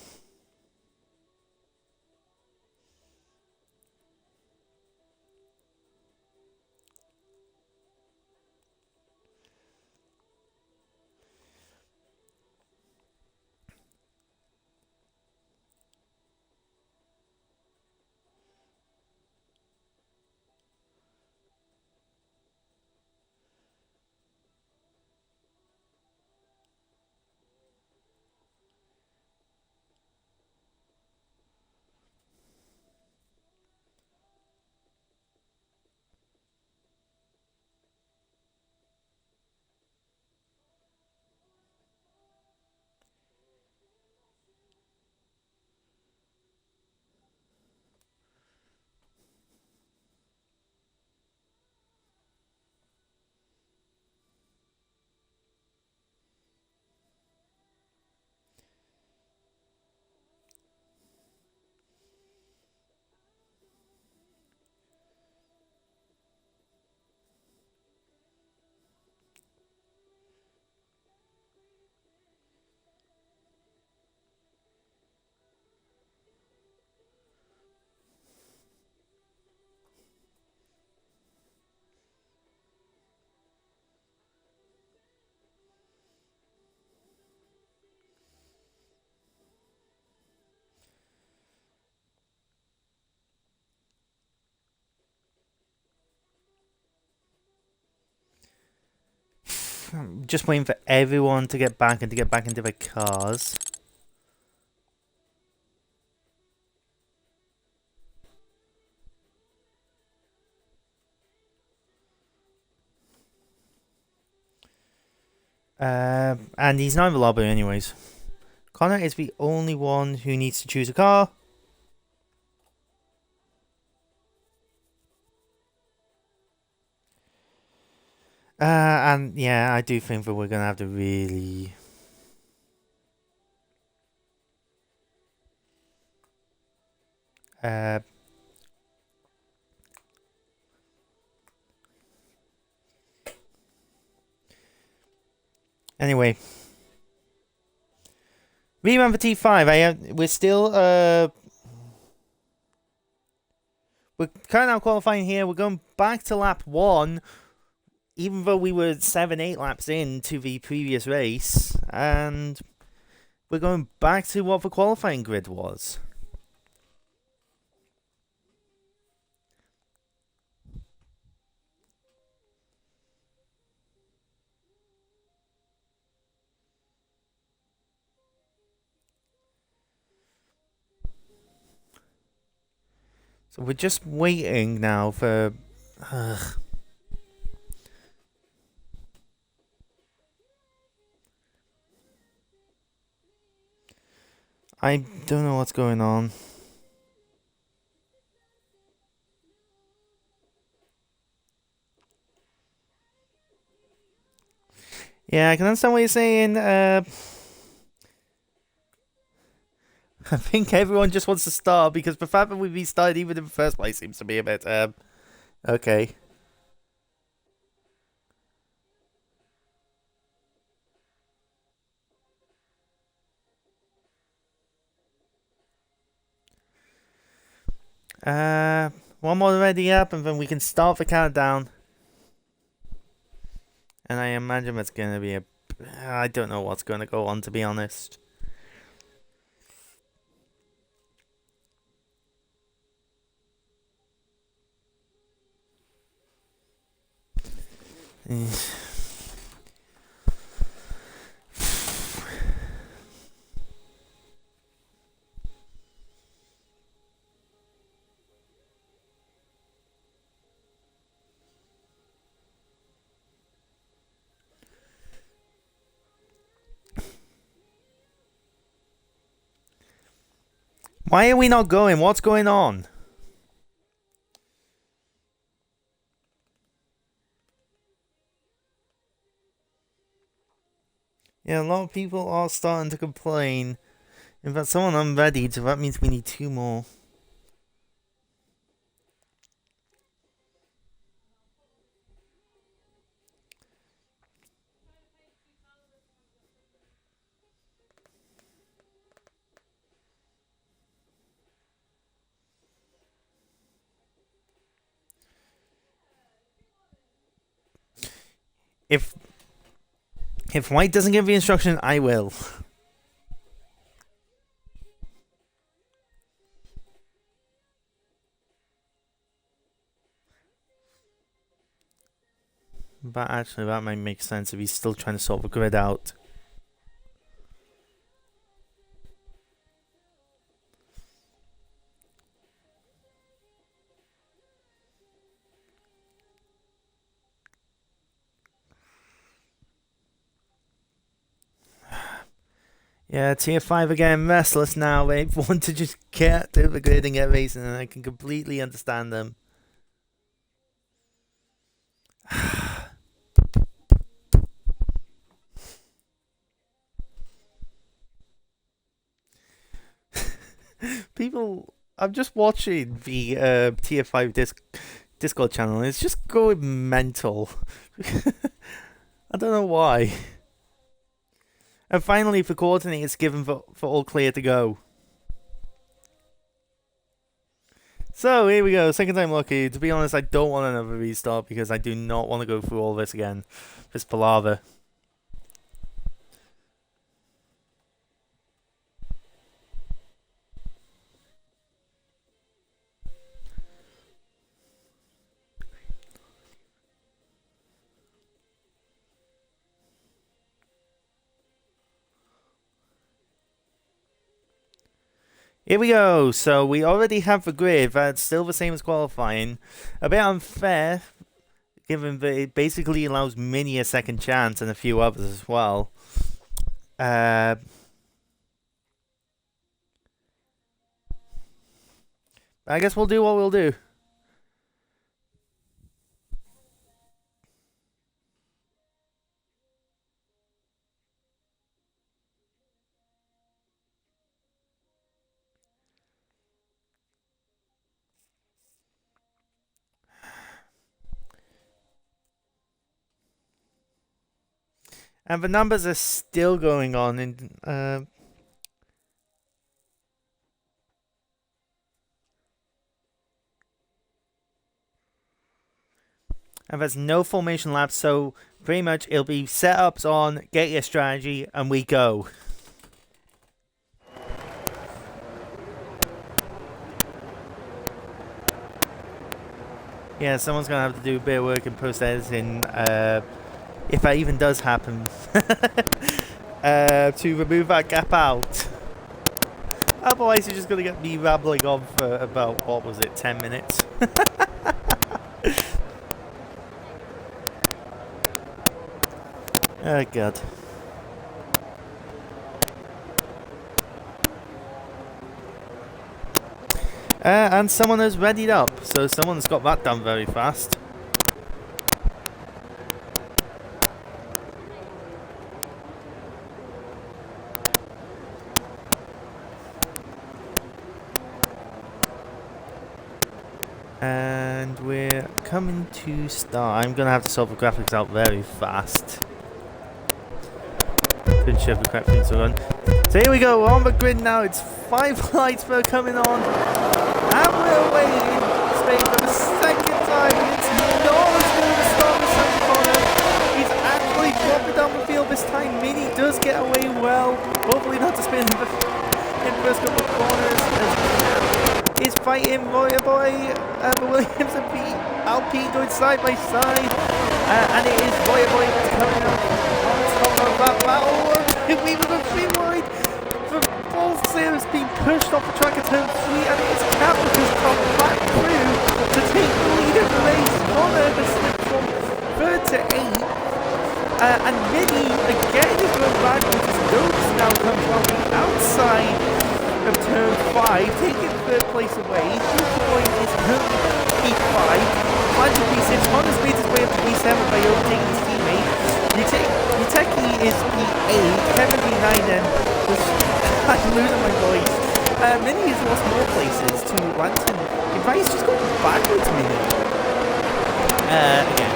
I'm just waiting for everyone to get back and to get back into their cars. And he's not in the lobby anyways. Connor is the only one who needs to choose a car. And yeah, I do think that we're going to have to really... Anyway. Rerun for T5. We're still... We're kind of qualifying here. We're going back to lap 1. Even though we were 7-8 laps into the previous race. And we're going back to what the qualifying grid was. So we're just waiting now for... I don't know what's going on. Yeah, I can understand what you're saying. I think everyone just wants to start because the fact that we've been started even in the first place seems to be a bit, okay. One more ready up and then we can start the countdown. And I imagine that's going to be a... I don't know what's going to go on, to be honest. Why are we not going? What's going on? Yeah, a lot of people are starting to complain. In fact, someone unreadied, so that means we need 2 more. If White doesn't give the instruction, I will. But actually, that might make sense if he's still trying to sort the grid out. Yeah, tier 5 again, restless now. They want to just get to the grid and get racing, and I can completely understand them. People, I'm just watching the tier 5 Discord channel, and it's just going mental. I don't know why. And finally, the coordinate is given for all clear to go. So, here we go. Second time lucky. To be honest, I don't want another restart because I do not want to go through all this again. This palaver. Here we go. So we already have the grid. That's still the same as qualifying. A bit unfair, given that it basically allows Mini a second chance and a few others as well. I guess we'll do what we'll do. And the numbers are still going on in and there's no formation laps, so pretty much it'll be setups on, get your strategy, and we go. Yeah, someone's gonna have to do a bit of work in post-editing, if that even does happen, to remove that gap out. Otherwise, you're just gonna get me rambling on for about, what was it, 10 minutes? Oh, God. And someone has readied up, so someone's got that done very fast. And we're coming to start. I'm going to have to sort the graphics out very fast. Couldn't show the correct things are on. So here we go, we're on the grid now. It's 5 lights that are coming on. And we're away in Spain for the second time. It's Norris going to start the second corner. He's actually dropping down the field this time. Mini does get away well. Hopefully not to spin in the first couple of corners. Is fighting Royer Boy, Williams and Alpine going side by side, and it is Royer Boy that's coming up on top of that battle. We were free wide. The ball has been pushed off the track at turn 3, and it is Caprica's come back through to take the lead of the race. Connor has slipped from 3rd to 8th, and Mini again is going backwards as Notes now comes from the outside of turn 5, taking 3rd place away. Point is currently P5. Flange P6. Honda's made his way up to P7 by overtaking his teammate. Yuteki is P8. Kevin P9 then. I'm losing my voice. Mini has lost more places to Lantern. In fact, he's just going backwards, Mini. Again.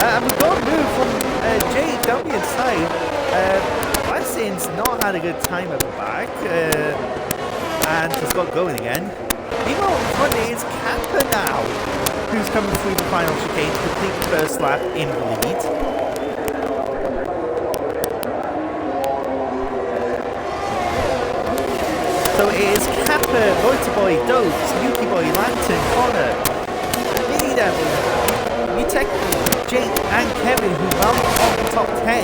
And we've got a move from Jake down the inside. Blessing's not had a good time at the back, and has got going again. Meanwhile, in front is Kappa now, who's coming through the final chicane to complete the first lap in the lead. So it is Kappa, Motorboy, Dopes, Yuki Boy, Lantern, Connor, Mini Devil, Mutek, Jake, and Kevin, who round off the top 10.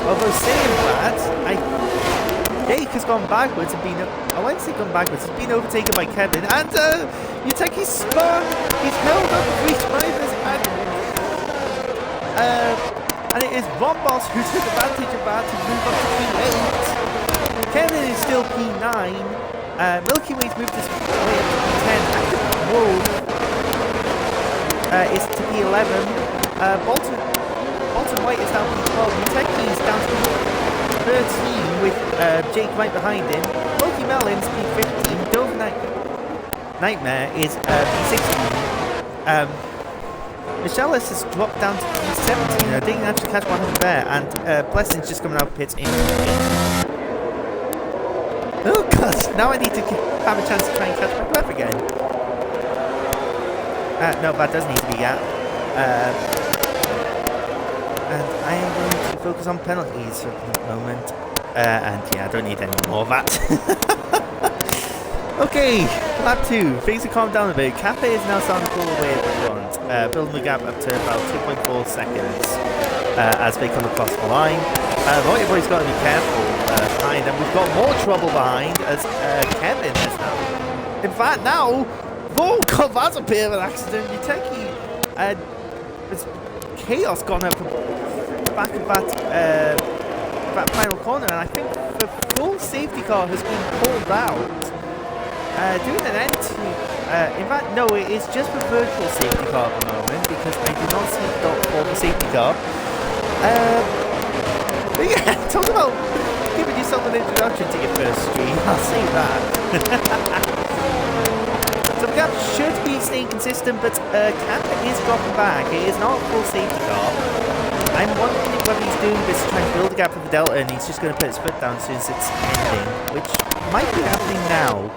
Although saying that, Jake has gone backwards and been... I won't say gone backwards, he's been overtaken by Kevin. And Yuteki's spun! He's held up 3 drivers and it is Rombos who took advantage of that to move up to P8. Kevin is still P9. Milky Way's moved his way up to P10. Active Wolf is to P11. Bolton White is down to P12. Muteki is down to P13 with Jake right behind him. Loki Melon's P15. Dover Nightmare is P16. Michelle has dropped down to P17. I didn't actually catch one there. And Blessing's just coming out of pits in. Oh god, now I need to have a chance to try and catch my breath again. No, that does need to be and I am going to focus on penalties at the moment. And yeah, I don't need any more of that. Okay, lap 2. Things have calmed down a bit. Cafe is now starting to pull away at the front, building the gap up to about 2.4 seconds as they come across the line. Royer Boy's got to be careful behind, and we've got more trouble behind as Kevin is now. In fact, now, oh god, that's a bit of an accident. Yuteki, it's chaos gone up the back of that final corner, and I think the full safety car has been pulled out. Doing an end to... in fact, no, it is just the virtual safety car at the moment, because I do not see the dot for the safety car. But yeah, talk about giving yourself an introduction to your first stream, I'll say that. So the gap should be staying consistent, but Kappa is dropping back. It is not a full safety car. I'm wondering whether he's doing this to try and build a gap with the Delta, and he's just going to put his foot down as soon as it's ending, which might be happening now,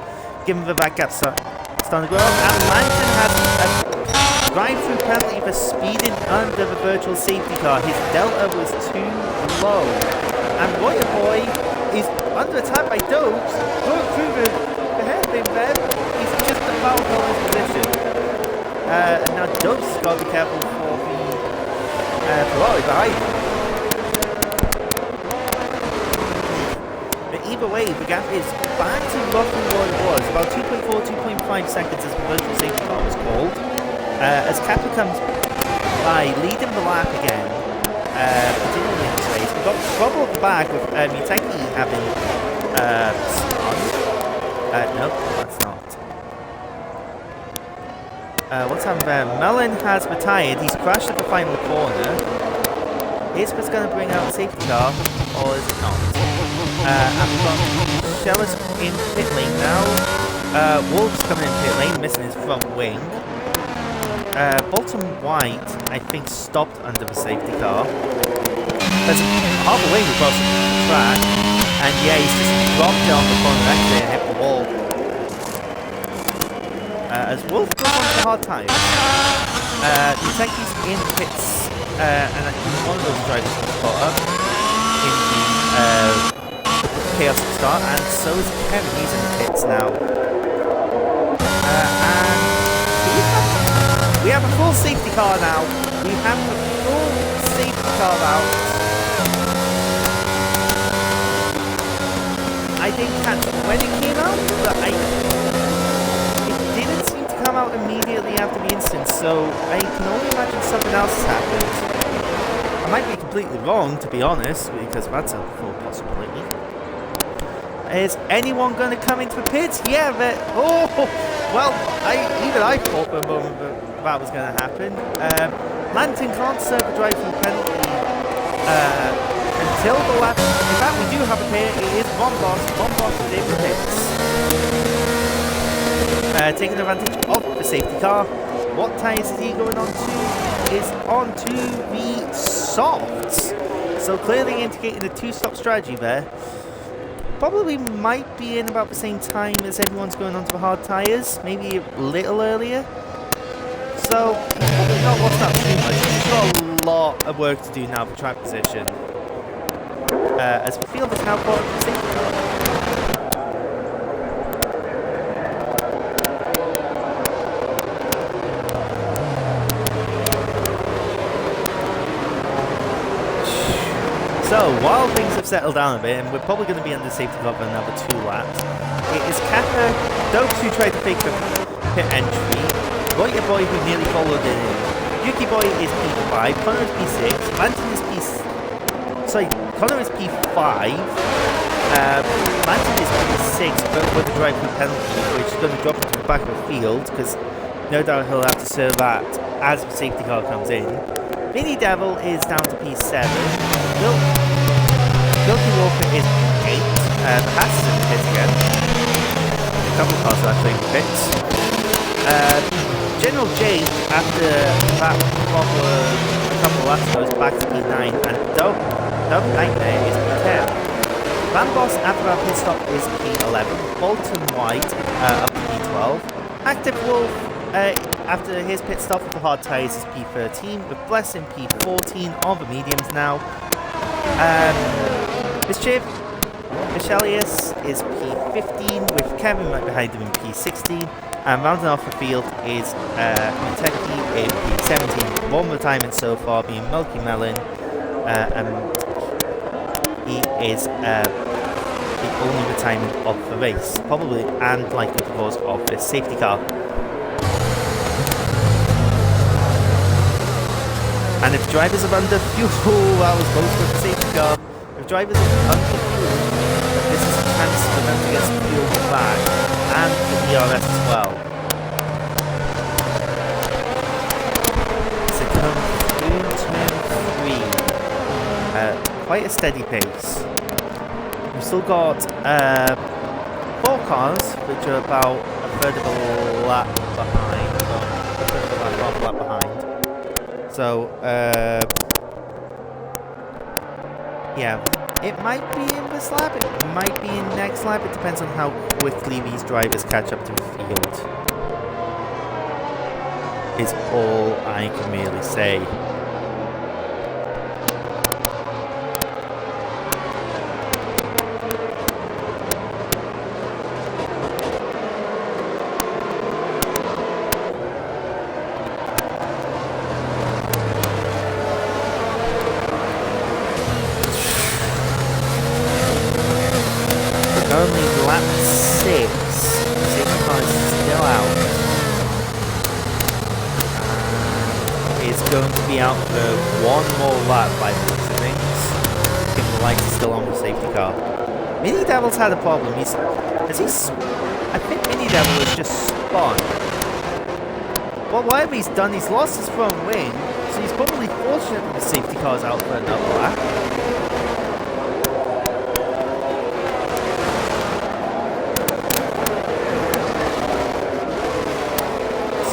given the back gap starting to grow. And Lantern has a drive-through penalty for speeding under the virtual safety car. His Delta was too low. And Royer Boy is under attack by Dopes, going through the hairpin there. He's just about on his position. And now Dopes has got to be careful for the Ferrari behind him. But either way, the gap is back to roughly what it was, about 2.4, 2.5 seconds as the virtual safety car was called. As Kappa comes by, leading the lap again, continuing in this race. We've got trouble at the back with Muteki having spun. No, that's not. What's happened there? Melon has retired. He's crashed at the final corner. Is this going to bring out the safety car, or is it not? And we've got Shellis in pit lane now. Wolf's coming in pit lane, missing his front wing. Bolton White, I think, stopped under the safety car. There's half a wing across the track, and yeah, he's just dropped it on the corner exit and hit the wall. As Wolf goes on to hard tyres, the Tenki's in pits, and I think one of those drivers was caught up in the chaotic start, and so is Kevin. He's in the pits now. And we have a full safety car now. We have a full safety car out. I didn't catch when it came out, but it didn't seem to come out immediately after the incident, so I can only imagine something else has happened. I might be completely wrong, to be honest, because that's a full possibility. Is anyone going to come into the pits? Yeah, but well, even I thought for a moment that was going to happen. Lanton can't serve a drive-through penalty until the lap. In fact, we do have it here. It is Von Boss. Von Boss is in the pits. Taking advantage of the safety car. What tyres is he going on to? Is on to the softs. So clearly indicating a two-stop strategy there. Probably might be in about the same time as everyone's going on to the hard tyres. Maybe a little earlier. So, he's probably not lost out too much. He's got a lot of work to do now for track position. As the field is now caught up to safety car. So, while things have settled down a bit, and we're probably going to be under safety car for another 2 laps, it is Kappa, Dokes who tried to fake the pit entry, Roger Boy who nearly followed in, Yuki Boy is P5, Connor is P6, Lanton is Connor is P5, Lanton is P6, but with the drive-through penalty, which is going to drop into the back of the field, because no doubt he'll have to serve that as the safety car comes in. Vinny Devil is down to P7. Guilty Walker is P8. The Haas is in the pits again. A couple of cars are actually in the pits. General J, after that couple of laps ago, is back to P9. And Dove Nightmare is P10. Van Boss, after our pit stop, is P11. Bolton White up to P12. Active Wolf, after his pit stop with the hard tyres, is P13, with Blessing P14 on the mediums now. Mischief, Michelius is P15, with Kevin right behind him in P16, and rounding off the field is Muteki in P17. One retirement so far being Milky Melon, and he is the only retirement of the race, probably and likely because of the safety car. And if drivers are under fuel, that was close with the safety car. If drivers are under fuel, this is a chance for them to get some fuel back and the DRS as well. So come through turn 3. Quite a steady pace. We've still got 4 cars, which are about a third of a lap behind. Half a lap behind. So, yeah, it might be in this lap, it might be in next lap, it depends on how quickly these drivers catch up to the field. Is all I can really say. Only lap 6. Safety car is still out. It's going to be out for 1 more lap by the looks of things. If the lights are still on the safety car. Mini Devil's had a problem. I think Mini Devil has just spun. Well, whatever he's done, he's lost his front wing, so he's probably fortunate that the safety car's out for another lap.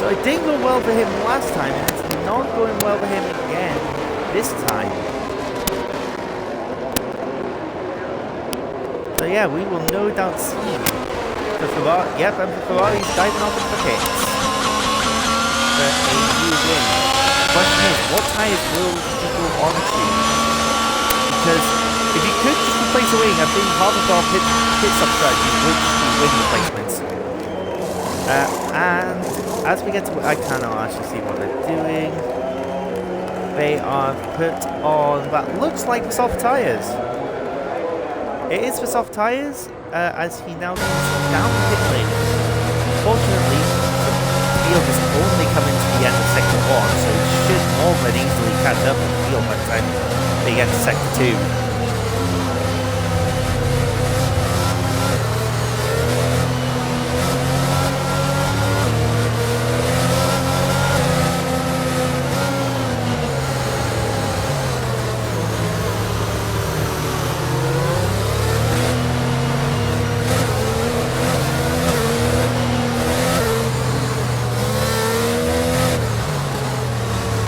I didn't go well for him last time, and it's not going well for him again this time. So yeah, we will no doubt see. For Ferrari, yep, and Ferrari's diving off the pits for a new win. The question is, what tyres will he go on to? Because if you could just replace a wing, I think half of our pit stop strategies would just be wing replacements. And as we get to, I cannot actually see what they're doing. They are put on what looks like soft tyres. It is for soft tyres, as he now comes down the pit lane. Fortunately, the field is only coming to the end of sector 1, so it should more than easily catch up in the field by the time they get to sector 2.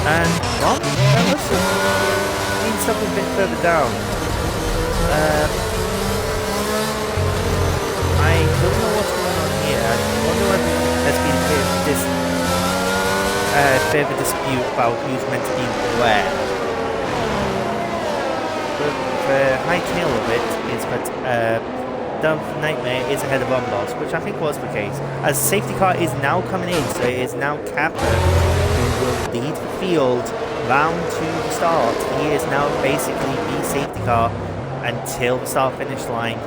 And well, that looks needs something a bit further down. I don't know what's going on here. I wonder whether there's been a bit of a dispute about who's meant to be where. But the high tail of it is that Dove Nightmare is ahead of Boss, which I think was the case. As safety car is now coming in, so it is now Kappa who will lead the field round to the start. He is now basically the safety car until the start-finish line.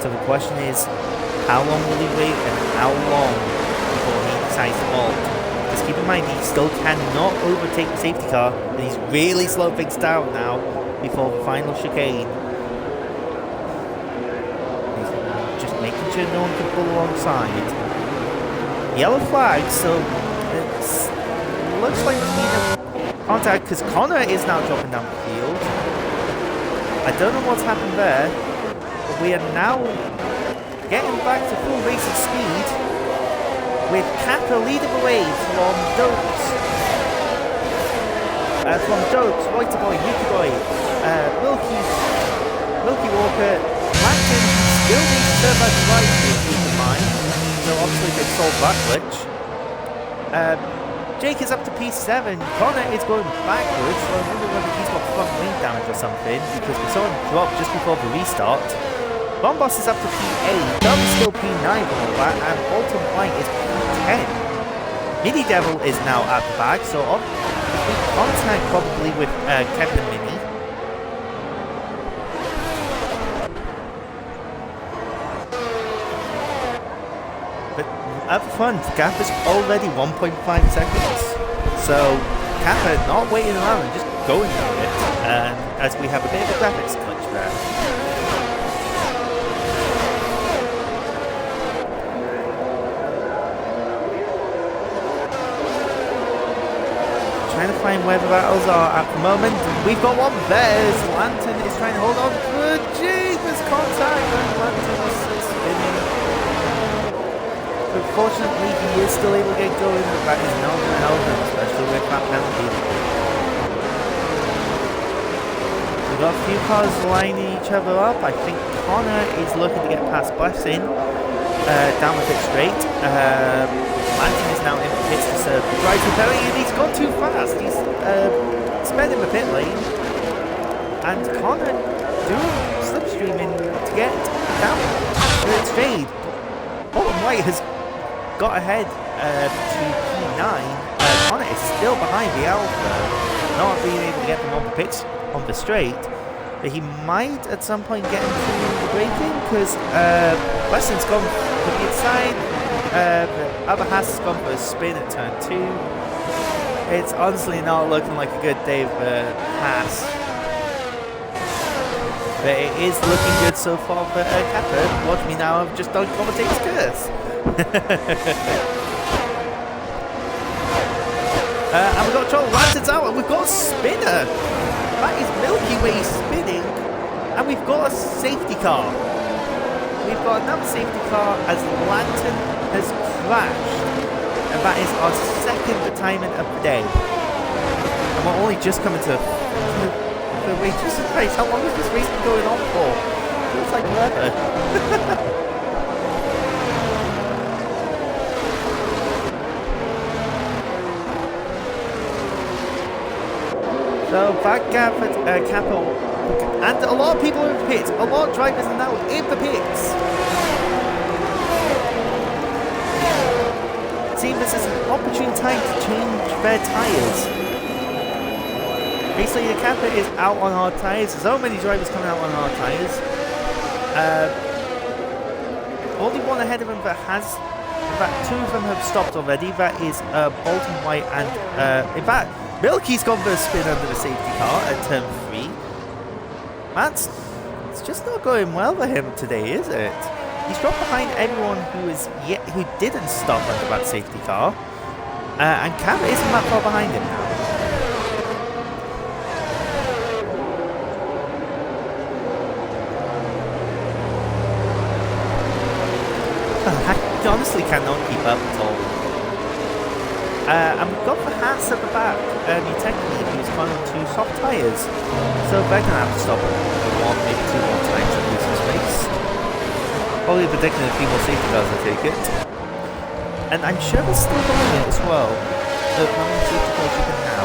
So the question is, how long will he wait and how long before he decides to halt? Because keep in mind, he still cannot overtake the safety car, and he's really slowed things down now before the final chicane. Making sure no one can pull alongside. Yellow flag, so it looks like we need a contact because Connor is now dropping down the field. I don't know what's happened there, but we are now getting back to full racing speed with Kappa leading the way from Dokes. Whiter Boy, Yuki Boy, Wilkie Walker, Langton still needs to turn back right to keep in mind, so obviously they've solved that glitch. Jake is up to P7, Connor is going backwards, so I wonder whether he's got front wing damage or something, because we saw him drop just before the restart. Bombos is up to P8, Dove is still P9 and all that, and Bolton White is P10. Mini Devil is now at the back, so we contact probably with Kevin Mini. But up front, gap is already 1.5 seconds. So Kappa not waiting around and just going for it. As we have a bit of a graphics glitch there. Trying to find where the battles are at the moment. We've got one. There's Lantern is trying to hold on. Good Jesus, contact, and Lantern is spinning. Unfortunately, he is still able to get going, but that is not going to help him, especially with that penalty. We've got a few cars lining each other up. I think Connor is looking to get past Blessing down the pit straight. Lantern is now in the pits to serve the right penalty, and he's gone too fast. He's spending the pit lane, and Connor doing slipstreaming to get down to its fade. Bolton White has got ahead to P9. Connor is still behind the Alpha, not being able to get them on the pits on the straight. But he might at some point get into the braking because Weston's gone to the inside. The other Haas has gone for a spin at turn 2. It's honestly not looking like a good day for Haas. But it is looking good so far for Kappa. Watch me now, I've just done commentator's curse. And we've got Joel Lantern's out, and we've got a spinner. That is Milky Way spinning, and we've got a safety car. We've got another safety car as Lantern has crashed. And that is our second retirement of the day. And we're only just coming to the race. Jesus Christ, how long has this race been going on for? Feels like forever. So that gap at Capo, and a lot of people are in the pits. A lot of drivers are now in the pits. It seems this is an opportune time to change their tyres. Basically, the Kappa is out on hard tyres. So many drivers coming out on hard tyres. Only one ahead of him that has. In fact, two of them have stopped already. That is Bolton White and in fact. Milky's gone for a spin under the safety car at turn 3. It's just not going well for him today, is it? He's dropped behind everyone who didn't stop under that safety car, and Cam isn't that far behind him now. I honestly cannot keep up at all. And we've got the Haas at the back, technically who's gone on 2 soft tyres. So they're going to have to stop one, maybe 2 more times to lose some space. Probably predicting a few more safety cars, I take it. And I'm sure they're still doing it as well. Look, how many safety cars you can have.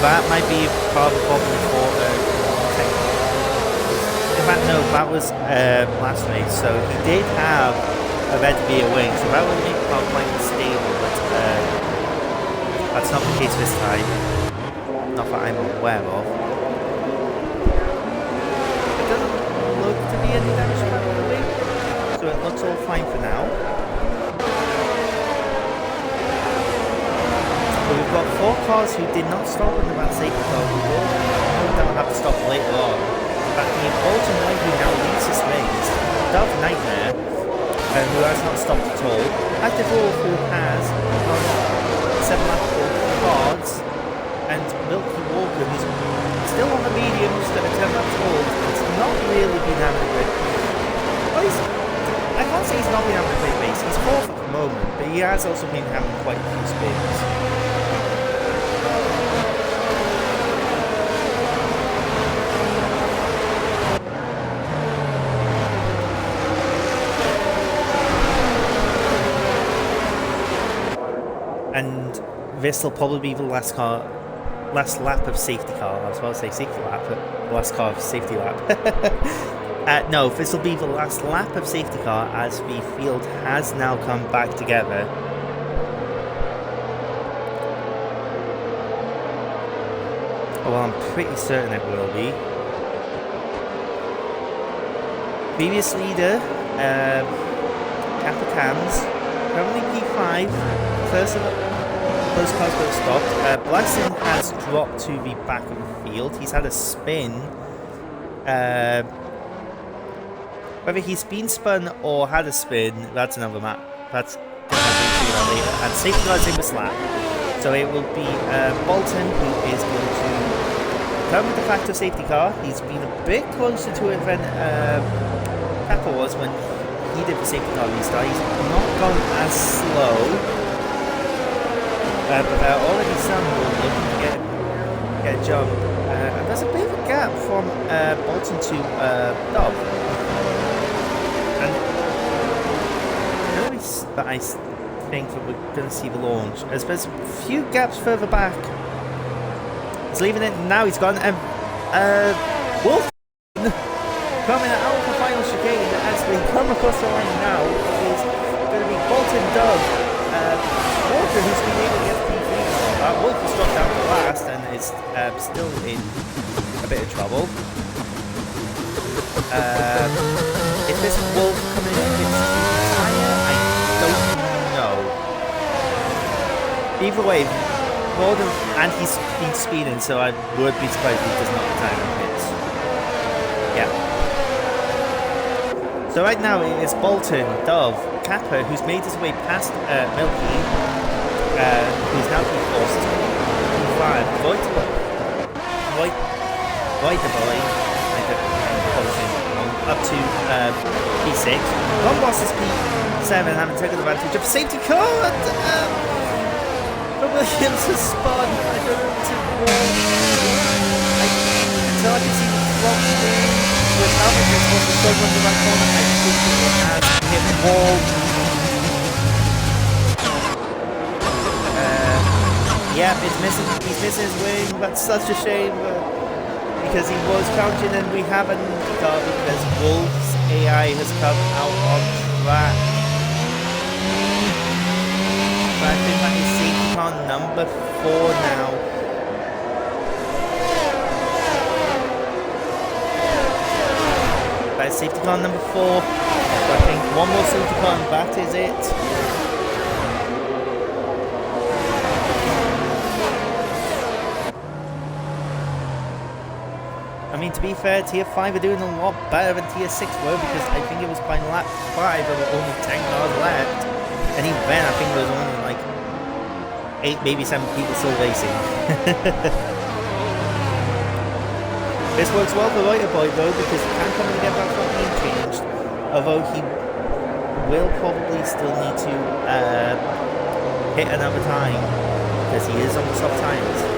That might be part of the problem for in fact, no, that was last race, so he did have a red rear wing, so that would make part like stable, but that's not the case this time. Not that I'm aware of. It doesn't look to be any damage to that wing, so it looks all fine for now. We've got 4 cars who did not stop in the van safety car who will no doubt have to stop later on. But the Bolton White who now leads this race, Dove Nightmare, who has not stopped at all, Active Wolf who has 7 lap cards, and Milky Walker who's still on the mediums that are 10 laps old. It's not really been having a good. Well, I can't say he's not been having a great race. He's 4th at the moment, but he has also been having quite a few spins. And this will probably be the last lap of safety car. I was about to say safety lap, but the last car of safety lap. No, this will be the last lap of safety car as the field has now come back together. Oh, well, I'm pretty certain it will be. Previous leader, Kappa Cams, currently P5. First of those cars got stopped. Blessing has dropped to the back of the field. He's had a spin. Whether he's been spun or had a spin, that's another map. That's going to figure out later. And safety car's in this lap. So it will be Bolton who is going to come with the factor safety car. He's been a bit closer to it than Kappa was when he did the safety car restart. He's not gone as slow. But already some looking to get a jump. And there's a bit of a gap from Bolton to Dove. And notice that I think that we're going to see the launch. As there's a few gaps further back. He's leaving it, now he's gone. And Wolf coming out of the final chicane as we come across the line now is going to be Bolton Dove. Walker, who's been able to get P3. Wolf has dropped down to last and is still in a bit of trouble. If this Wolf coming in his tyre, I don't know. Either way, more than, and he's been speeding, so I would be surprised if he does not retire on pits. Yeah. So right now it's Bolton, Dove, Kappa, who's made his way past Milky, who's now been forced to P5. Void the boy, up to P6. One boss is P7, having taken advantage of safety car. But Williams has spun. I don't know what to until I can see the front wing with Alvarez was the third one in the right corner. I think it has hit the wall. Yeah, he's missing his wing. That's such a shame. Because he was counting and we haven't got because Wolf's AI has come out on track. But I think that is safety car number 4 now. That is safety car number 4. So I think one more safety car and that is it. I mean, to be fair, Tier 5 are doing a lot better than Tier 6 were because I think it was by lap 5 there were only 10 cars left. And even then, I think there was only like 8, maybe 7 people still racing. This works well for Reuter Boy though because he can come and get that front wing changed. Although he will probably still need to hit another time because he is on the soft tyres.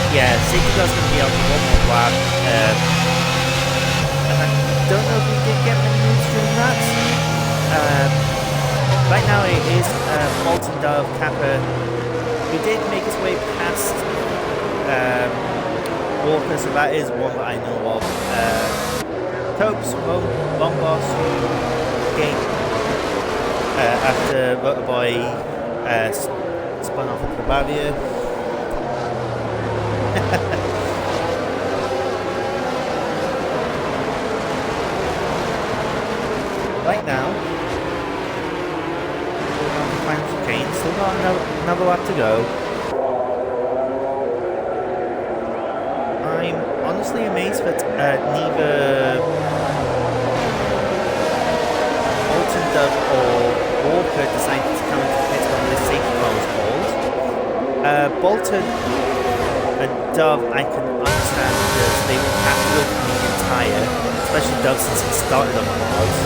Yeah, safety car's going to be out for one more lap. And I don't know if we did get many moves during that. Right now it is Bolton, Dove, Kappa, who did make his way past Walker, so that is one that I know of. Copes, Long Boss, who gained after Motorboy spun off at Bavaria. Right now, final chicane, still got another lap to go. I'm honestly amazed that neither Bolton, Dove or Walker decided to come into pit when this safety car was called. Bolton and Dove I can understand because they would have to go to the medium tyre, especially Dove since he started on the roads.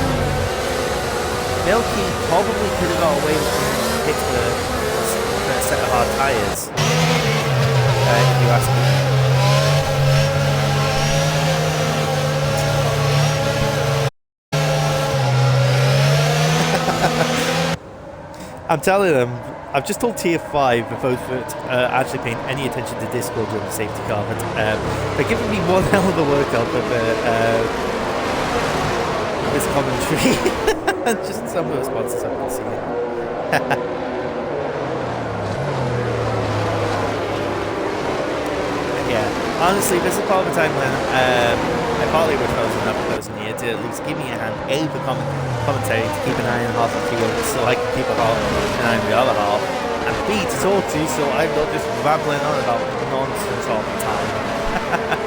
Milky probably could have got away with pit for a set of hard tyres, if you ask me. I'm telling them, I've just told Tier 5 both that actually paying any attention to Discord during the safety car, but they're giving me one hell of a workout for this commentary. Just some of the responses I've been seeing. Yeah, honestly, this is part of the time when I partly wish I was another person here to at least give me a hand, A, for commentary, to keep an eye on half the field so I can keep an eye on the other half, and B, to talk to so I'm not just rambling on about nonsense all the time.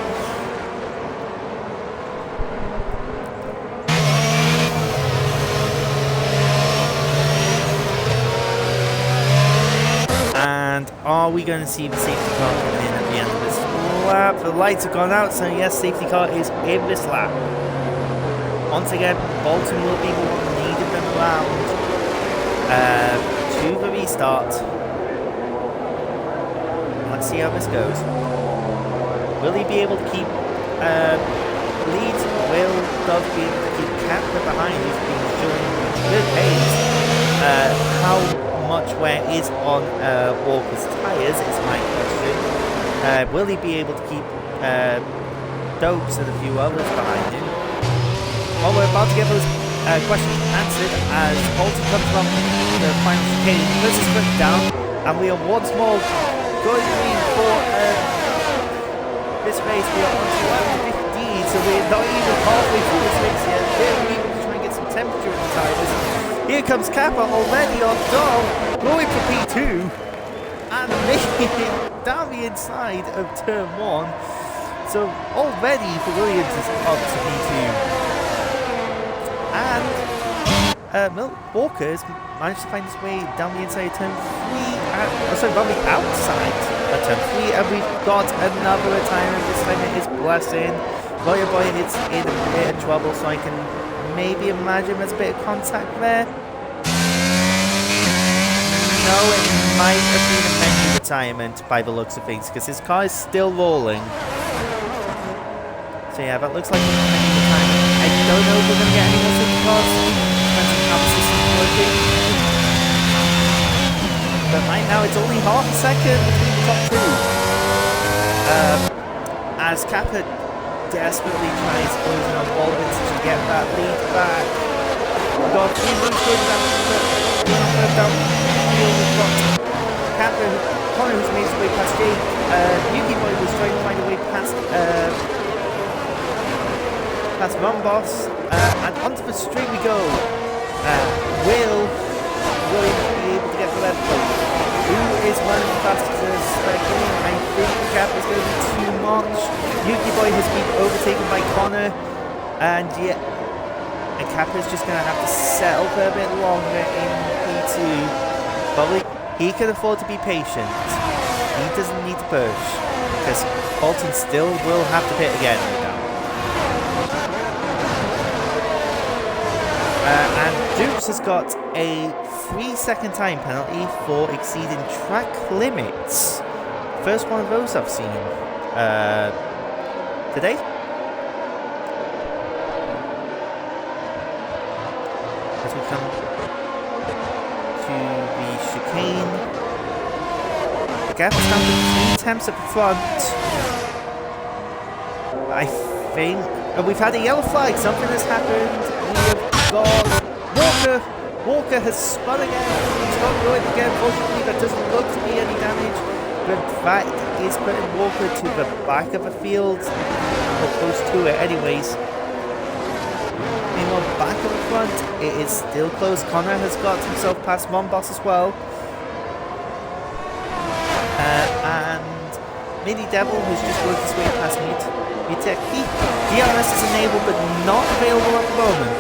And are we going to see the safety car coming in at the end of this lap? The lights have gone out, so yes, safety car is in this lap. Once again, Bolton will be the one leading them around to the restart. Let's see how this goes. Will he be able to keep leads? Will Dove be able to keep Kappa behind, who's been showing good pace? How much wear is on Walker's tyres is my question. Will he be able to keep Dopes and a few others behind him? Well, we're about to get those questions answered as Bolton comes from the final chicane. This is put down, and we are once more going in for this race. We are on to lap 15, so we're not even halfway through this race yet. We're even to try and get some temperature in the tires. Here comes Kappa already on top, going for P2, and making it down the inside of turn 1. So already for Williams is up to P2. And Walker has managed to find his way down the inside of turn 3, down the outside of turn 3, and we've got another retirement. This time it is Blessing. Boy, it's in a bit of trouble, so I can maybe imagine there's a bit of contact there. No, it might have been a menu retirement by the looks of things, because his car is still rolling. So yeah, that looks like a menu retirement. I don't know if we're going to get any more super cars. Depends on how the system's working. But right now it's only half a second between the top two. As Kappa desperately tries closing on Baldwin to get that lead back. We've got 3 moves going down the field. We've got Kappa, Connor, who's made his way past Jake. Yuki Boy was trying to find a way past Run Boss, and onto the street we go. Will Williams be able to get the lead plate? Who is running the fastest? I think the gap is going to be too much. Yuki Boy has been overtaken by Connor, and yeah, and Kappa is just going to have to settle for a bit longer in P2. Probably he can afford to be patient. He doesn't need to push, because Bolton still will have to pit again. And Dukes has got a 3-second time penalty for exceeding track limits. First one of those I've seen today. As we come to the chicane, the gap is down to 3 tenths at the front. I think we've had a yellow flag. Something has happened. God. Walker has spun again. He's not going again. Fortunately, that doesn't look to be any damage. But in fact, he's putting Walker to the back of the field, or close to it, anyways. Meanwhile, back of the front, it is still close. Connor has got himself past Von Boss as well. And Mini Devil, who's just worked his way past Muteki. DRS is enabled, but not available at the moment.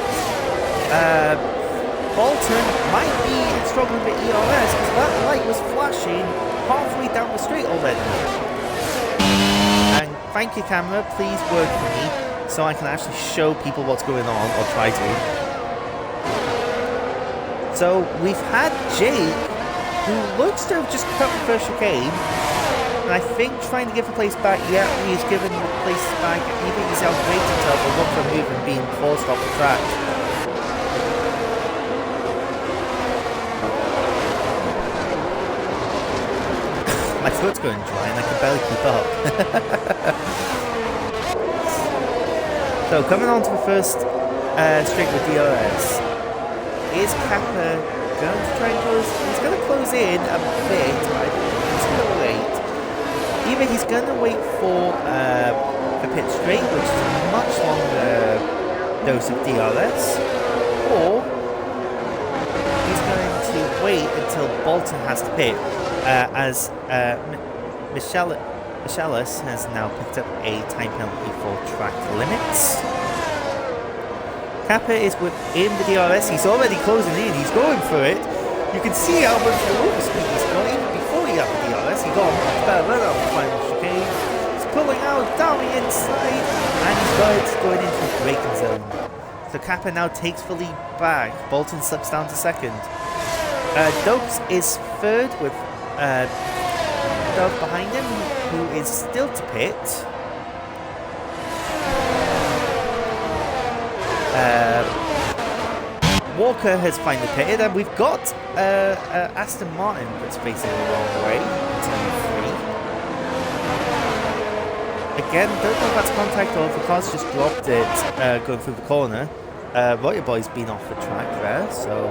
Bolton might be struggling with ERS because that light was flashing halfway down the street already. And thank you, camera, please work for me so I can actually show people what's going on, or try to. So we've had Jake, who looks to have just cut the first chicane, and I think trying to give the place back. Yeah, he's given the place back. Either he's outbraked himself or looked for a move and being forced off the track. My foot's going dry and I can barely keep up. So coming on to the first straight with DRS. Is Kappa going to try and close? He's going to close in a bit. I think he's going to wait. Either he's going to wait for the pit straight, which is a much longer dose of DRS, or he's going to wait until Bolton has to pit. As Michaelis has now picked up a time penalty for track limits. Kappa is within the DRS. He's already closing in. He's going for it. You can see how much over speed he's got. Even before he got the DRS, he got a much better run out the final chicane. He's pulling out down the inside, and he's got it going into the braking zone. So Kappa now takes the lead back. Bolton slips down to second. Dopes is third with Dove behind him, who is still to pit. Walker has finally pitted, and we've got Aston Martin that's facing the wrong way. Turn 3. Again, don't know if that's contact or if the car's just dropped it going through the corner. Roger Boy's been off the track there, so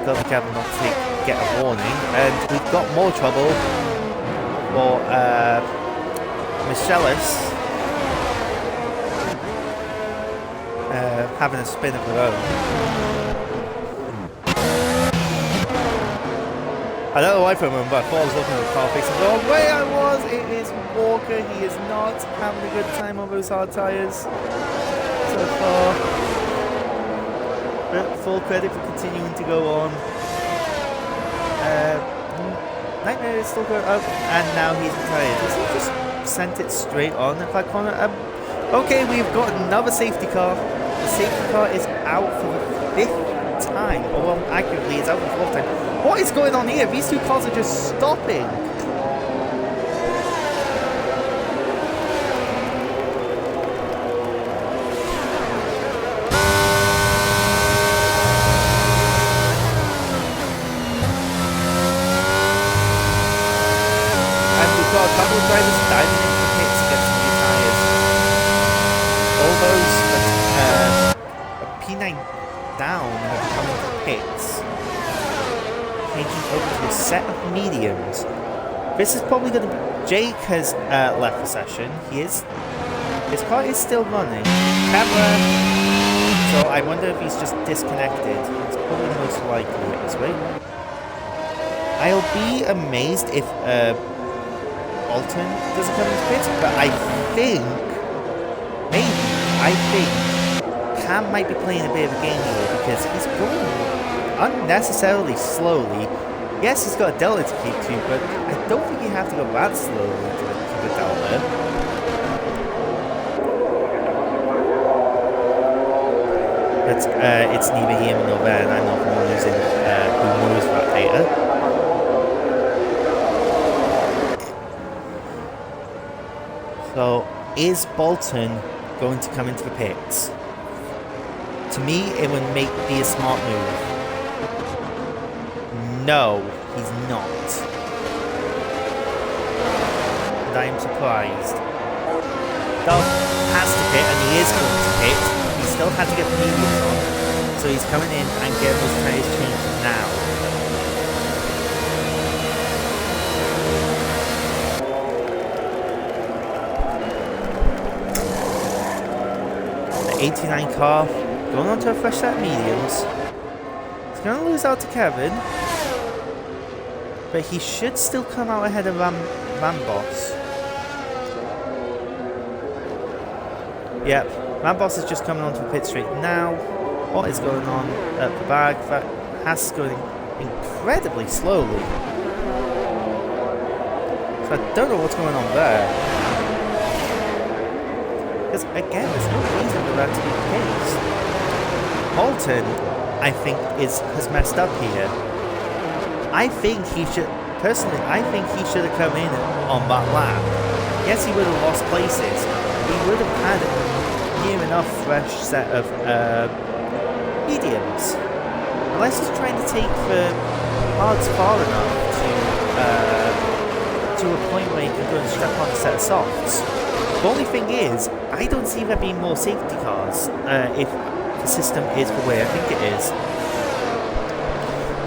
got the cabin not to get a warning. And we've got more trouble for Michelis having a spin of her own. I don't know why for a moment, but I thought I was looking at the car facing the wrong way I was. It is Walker. He is not having a good time on those hard tyres so far. But full credit for continuing to go on. Nightmare is still going up, and now he's retired. Has he just sent it straight on in that corner? Okay, we've got another safety car. The safety car is out for the 5th time. Or well, accurately, it's out for the 4th time. What is going on here? These two cars are just stopping. And we've got a couple of drivers diving into the pits to get some new tyres. All those P9 down have come into the pits, changing over to a set of mediums. This is probably going to be... Jake has left the session. His car is still running. Camera. So I wonder if he's just disconnected. It's probably most likely this way. I'll be amazed if Alton doesn't come into pits, but I think Cam might be playing a bit of a game here because he's going unnecessarily slowly. Yes, he's got a delta to keep to, but I don't think you have to go that slowly to the delta. But it's neither here nor there, and I'm not the one who knows that data. So, is Bolton going to come into the pits? To me, it would be a smart move. No, he's not. And I am surprised. Dove has to pit, and he is going to pit. He still had to get the mediums on. So he's coming in and getting those tyres changed now. The 89 car going on to a fresh set of mediums. He's going to lose out to Kevin. But he should still come out ahead of Ramboss. Yep, Ramboss is just coming onto the pit straight now. What is going on at the back? That Haas is going incredibly slowly. So I don't know what's going on there. Because again, there's no reason for that to be the case. Bolton, I think, has messed up here. I think he should have come in on that lap. Yes, he would have lost places. He would have had near enough fresh set of mediums. Unless he's trying to take the hards far enough to a point where he can go and strap on a set of softs. The only thing is, I don't see there being more safety cars if the system is the way I think it is.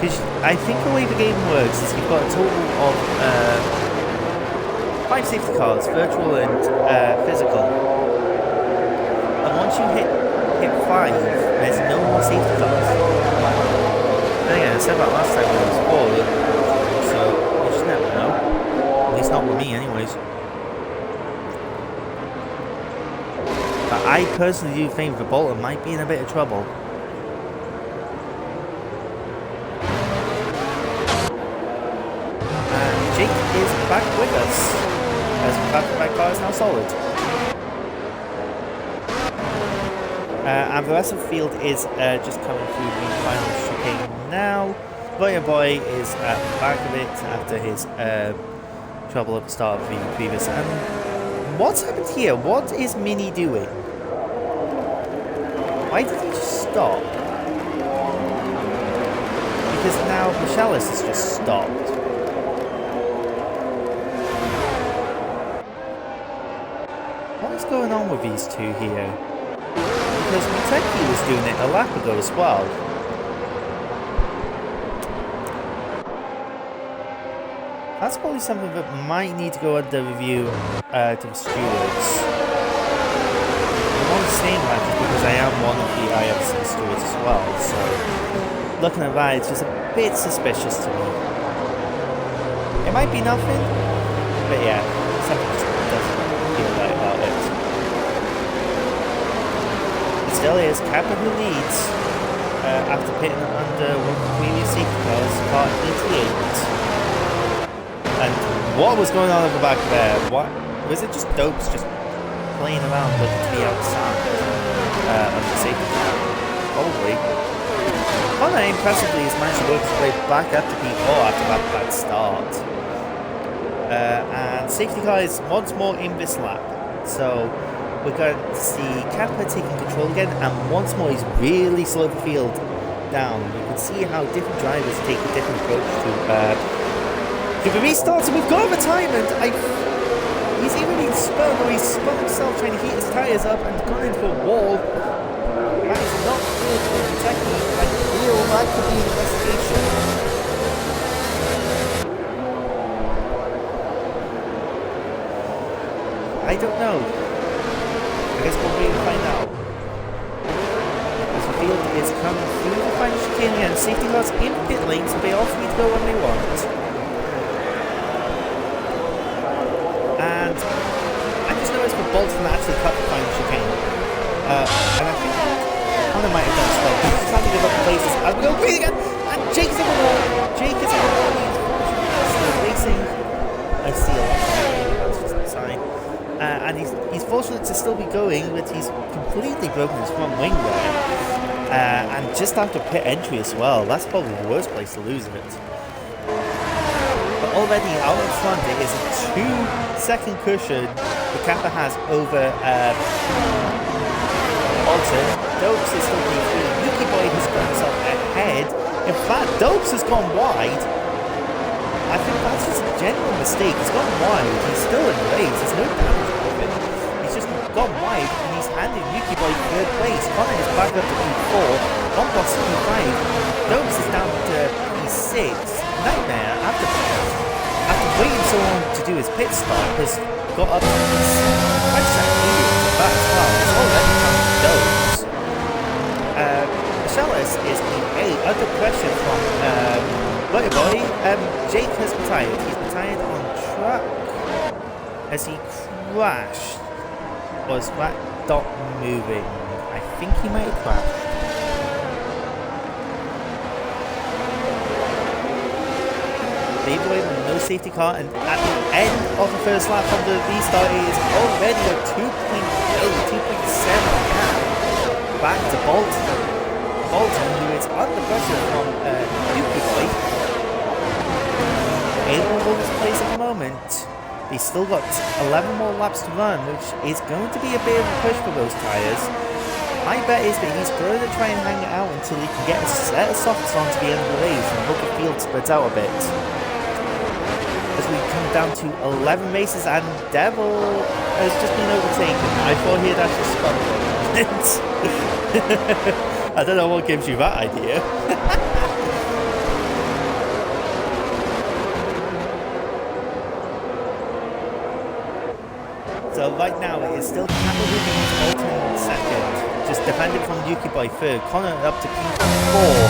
Because I think the way the game works is you've got a total of 5 safety cars, virtual and physical. And once you hit 5, there's no more safety cars. Then again, I said that last time when it was 4, so you just never know. At least not with me anyways. But I personally do think the Bolton might be in a bit of trouble. Jake is back with us, as the back car is now solid. And the rest of the field is just coming through the final chicane now. Boyer Boy is at the back of it after his trouble at the start of the previous. And what's happened here? What is Mini doing? Why did he just stop? Because now Michelis has just stopped. What is going on with these two here? because Miteki was doing it a lap ago as well. That's probably something that might need to go under review to the stewards. I'm only saying that just because I am one of the IFC stewards as well, so looking at that, it's just a bit suspicious to me. It might be nothing, but yeah, something just doesn't feel right about it. It still is Kappa who leads after pitting under one of the previous safety cars, car 88. And what was going on at the back there? What was it? Just dopes just playing around looking to be outside of the safety car? Probably. Connor impressively has managed to work his way back up to P4 after that bad start. And safety car is once more in this lap. So we're going to see Kappa taking control again, and once more he's really slowed the field down. You can see how different drivers take a different approach to the restart, and we've got retirement. He's either been spun or he's spun himself trying to heat his tyres up and gone into a wall. That is not good for Kentucky. I feel that could be an investigation. I don't know. I guess we'll wait and find out. As the field is coming through the final chicane and safety cars in pit lane, so they all free to go when they want. And I just noticed that Bolton actually cut the final chicane. And I think Connor might have done so. He's trying to give up the places. And we go green again! And Jake's in the wall! Jake is in the wall. He's racing. I see a lot of that's just a sign. And he's fortunate to still be going, but he's completely broken his front wing there. And just after pit entry as well. That's probably the worst place to lose it. But already out in front, it is a 2-second cushion the Kappa has over Bolton. Dopes is still being free. Yuki Boy has got himself ahead. In fact, Dopes has gone wide. I think that's just a genuine mistake. He's gone wide. He's still in the race. There's no damage to him. He's just gone wide and he's handing Yuki Boy third place. Connor is back up to P4. Bombos to P5. Dopes is down to P6. Nightmare, after waiting so long to do his pit stop, has got up to P7. I'd say that as well. It's already coming Dopes. Michelis is P8 under pressure from Butter Boy. Jake has retired. He's retired on track as he crashed. Was that dot moving? I think he might have crashed. Baby away with no safety car, and at the end of the first lap from the restart is already a 2.7 gap back to Bolton. Bolton, who is under pressure from Yuki Boy, able to hold his place at the moment. He's still got 11 more laps to run, which is going to be a bit of a push for those tyres. My bet is that he's going to try and hang it out until he can get a set of softs on to the end of the race and hope the field spreads out a bit. As we come down to 11 races and Devil has just been overtaken. I thought he had actually spun for a minute. I don't know what gives you that idea. So right now it is still Kappa Rubin's alternate second, just defended from Yuki by third. Connor up to P4.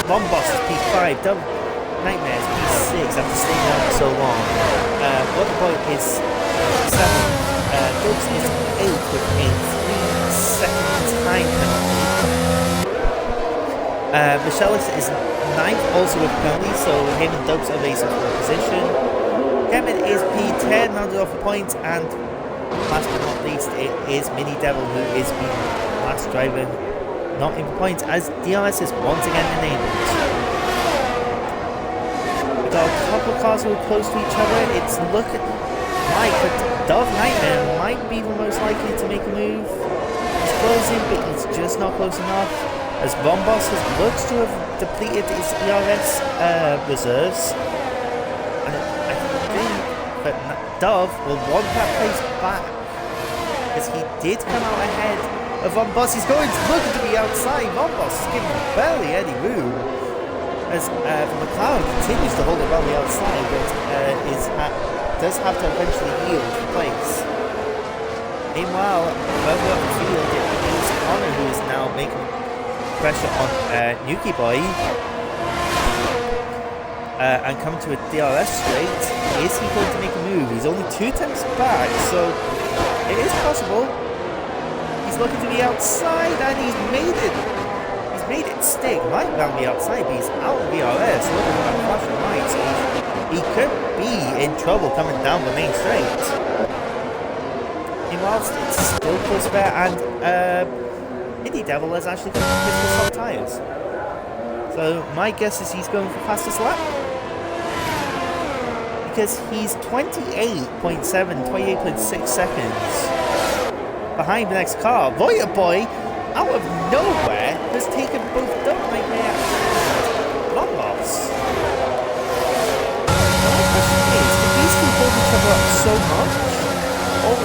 Bombos is P5. Nightmare is P6 after staying out for so long. Waterboy is 7th. Dopes is 8th with a 3-second time penalty. Michelis is 9th also with penalty, so him and Dopes are racing for a position. Kevin is P10, rounded off the points, and last but not least, it is Mini Devil, who is the last driver not in points, as DRS is once again enabled. We've got a couple of cars who are close to each other. It's looking like that Dove Nightmare might be the most likely to make a move. He's closing, but he's just not close enough, as Bombos looks to have depleted his ERS reserves. But Dove will want that place back, because he did come out ahead Von Boss. He's looking to be outside. Von Boss is giving barely any room. As McLaren continues to hold it on the outside, but does have to eventually yield for place. Meanwhile, further up the field, it is Connor who is now making pressure on Nuki Boy. And coming to a DRS straight. Is he going to make a move? He's only 2 attempts back, so it is possible. He's looking to be outside, and he's made it. He's made it stick. Might not be outside, but he's out of DRS. Looking at that flashing lights, he could be in trouble coming down the main straight. Meanwhile, it's still close there, and Indie Devil has actually got pistol soft tires. So my guess is he's going for fastest lap. Because he's 28.6 seconds behind the next car. Voya Boy, out of nowhere, has taken both Dumb Nightmare and Longboss. My question is, did these two hold each other up so much? Or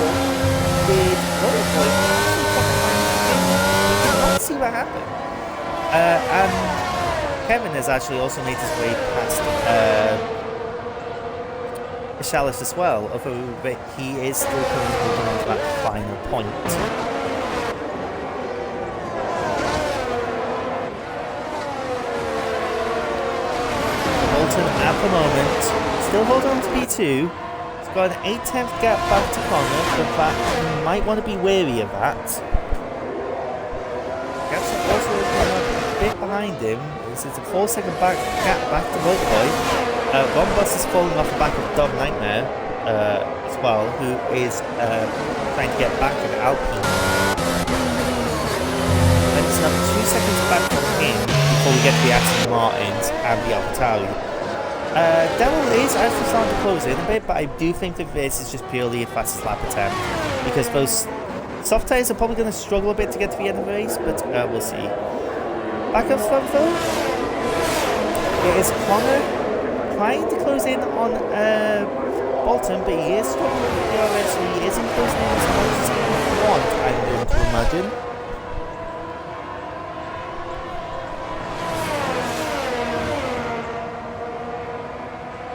did Voya Boy actually come behind him? We cannot see what happened. And Kevin has actually also made his way past Chalice as well, although he is still currently holding on to that final point. Bolton at the moment still holding on to P2. He's got an 8/10 gap back to Connor, but that you might want to be wary of that. Gaps are also going up a bit behind him. This is a 4-second gap back to Void Boy. Von Boss is falling off the back of Dom Nightmare as well, who is trying to get back to the Alpine. And it's another 2 seconds back from him before we get to the Aston Martins and the AlphaTauri. Devil is actually starting to close in a bit, but I do think that this is just purely a fastest lap attempt, because those soft tyres are probably going to struggle a bit to get to the end of the race, but we'll see. Back up front though, it is Connor trying to close in on Bolton, but he is struggling with the DRS, so he isn't closing in as much as he would want, I'm going to imagine.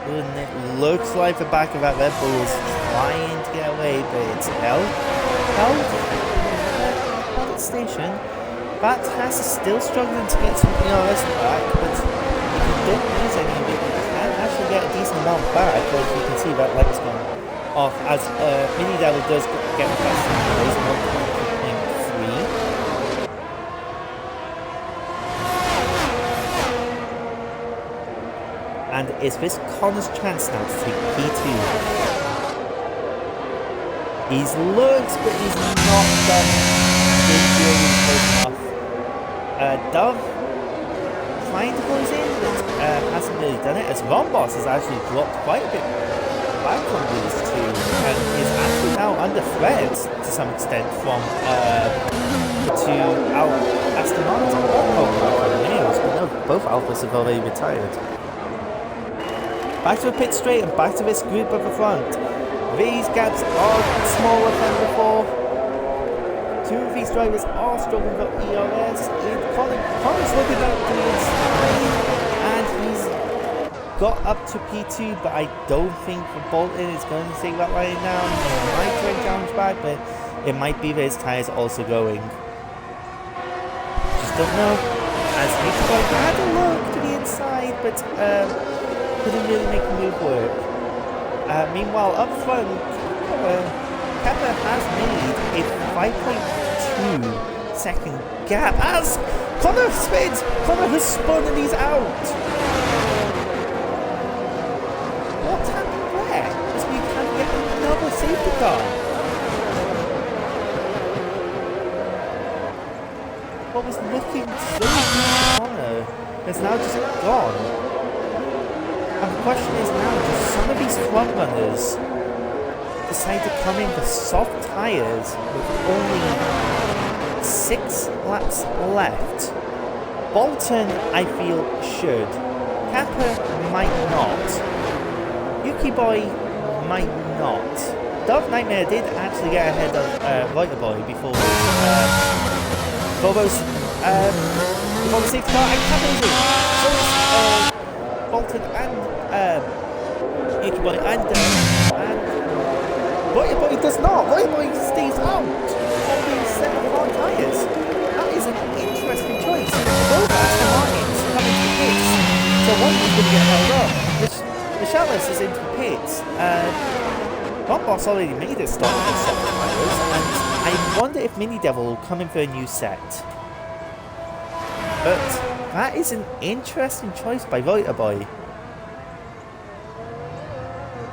And it looks like the back of that Red Bull is trying to get away, but it's held at the station. That has is still struggling to get some DRS back, but if you don't use any of it, you can actually get a decent amount back, because you can see that light's gone off as Mini Devil does get the best in the race, 1.3. And is this Connor's chance now to take P2? He's looked, but he's not done really close enough. Dove trying to close in, but hasn't really done it, as Von Boss has actually dropped quite a bit back from these two, and is actually now under threat to some extent from to Aston Martin. But no, both Alphas have already retired. Back to a pit straight and back to this group at the front. These gaps are smaller than before. Two of these drivers are struggling with ERS. Connor's looking up to the inside, and he's got up to P2, but I don't think Bolton is going to take that line down. He might try and challenge back, but it might be that his tyres also going. Just don't know. As Nicky Boy had a look to the inside, but couldn't really make the move work. Meanwhile, up front, Pepper has made a 5.2 second gap as Connor spins. Connor has spun and he's out. What happened there? As we can get another safety car. What was looking so good for Connor is now just gone. And the question is now, do some of these front runners decide to come in with soft tyres with only 6 laps left? Bolton, I feel, should. Kappa might not. Yuki Boy might not. Dove Nightmare did actually get ahead of Reuter Boy before the safety car and Captain. So it's Bolton and Yuki Boy and Reuter Boy does not. Reuter Boy stays out on these 7-car tyres. That is an interesting choice. Both Aston Martins come into the pits, so one is going to get held up. The Charles is into the pits. Ron Boss already made a start with 7 tyres, and I wonder if Mini Devil will come in for a new set. But that is an interesting choice by Reuter Boy.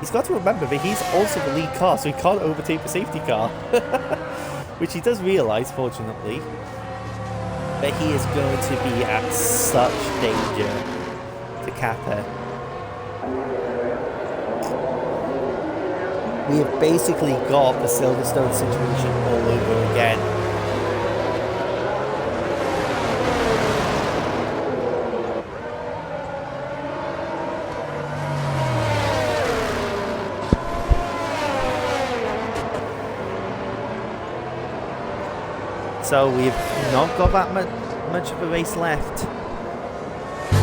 He's got to remember that he's also the lead car, so he can't overtake the safety car. Which he does realise, fortunately. But he is going to be at such danger to Kappa. We have basically got the Silverstone situation all over again. So we've not got that much of a race left. We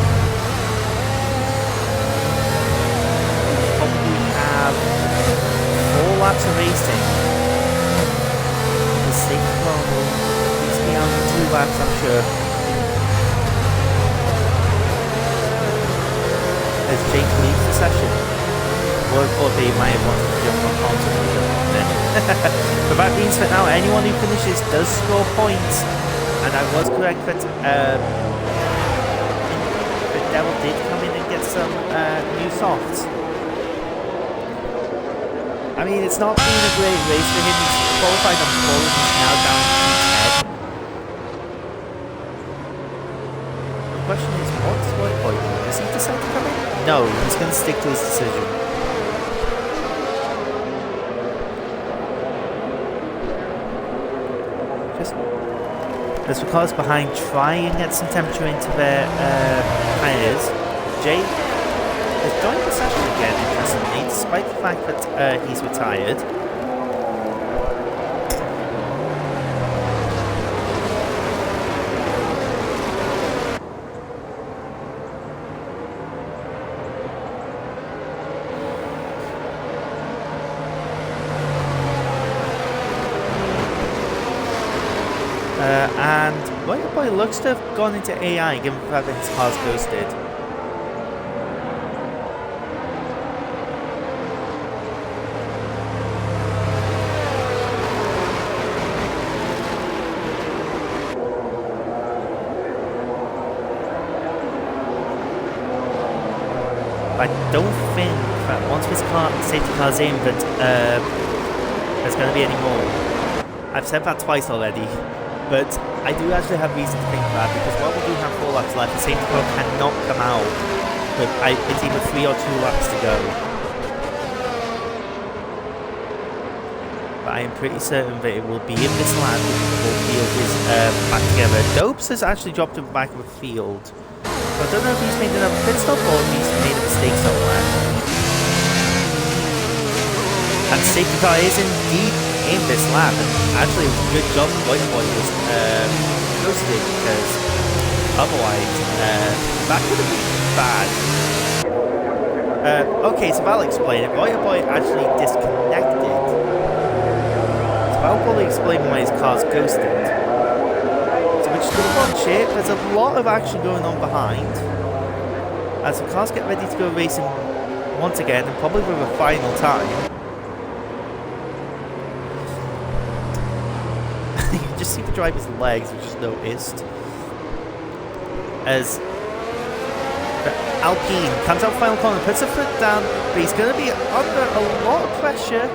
probably have 4 laps of racing. The safety car will at least be out for 2 laps, I'm sure. As Jake leaves the session. Or they might have wanted to jump on onto the but that means that now anyone who finishes does score points. And I was correct that the Devil did come in and get some new softs. I mean, it's not been a great race for him. He's qualified on pole and he's now down to 10. The question is, what's White Boy doing? Does he decide to come in? No, he's going to stick to his decision. There's the cars behind try and get some temperature into their tyres. Jake has joined the session again, interestingly, despite the fact that he's retired. And Reuter Boy looks to have gone into AI given the fact that his car's ghosted. I don't think that once this safety car's in that there's going to be any more. I've said that twice already. But I do actually have reason to think that, because while we do have 4 laps left, the safety car cannot come out. But it's either 3 or 2 laps to go. But I am pretty certain that it will be in this lap before the field is back together. Dopes has actually dropped to the back of the field. So I don't know if he's made another pit stop or if he's made a mistake somewhere. And the safety car is indeed in this lap, and actually it was a good job that White Boy was ghosted, because otherwise that could have been bad. Okay, so I'll explain it. White Boy actually disconnected. So I'll probably explain why his car's ghosted. So we're just going to watch it. There's a lot of action going on behind as the cars get ready to go racing once again, and probably for the final time. Just see the driver's legs, we just noticed. As Alpine comes out final corner, puts a foot down, but he's going to be under a lot of pressure,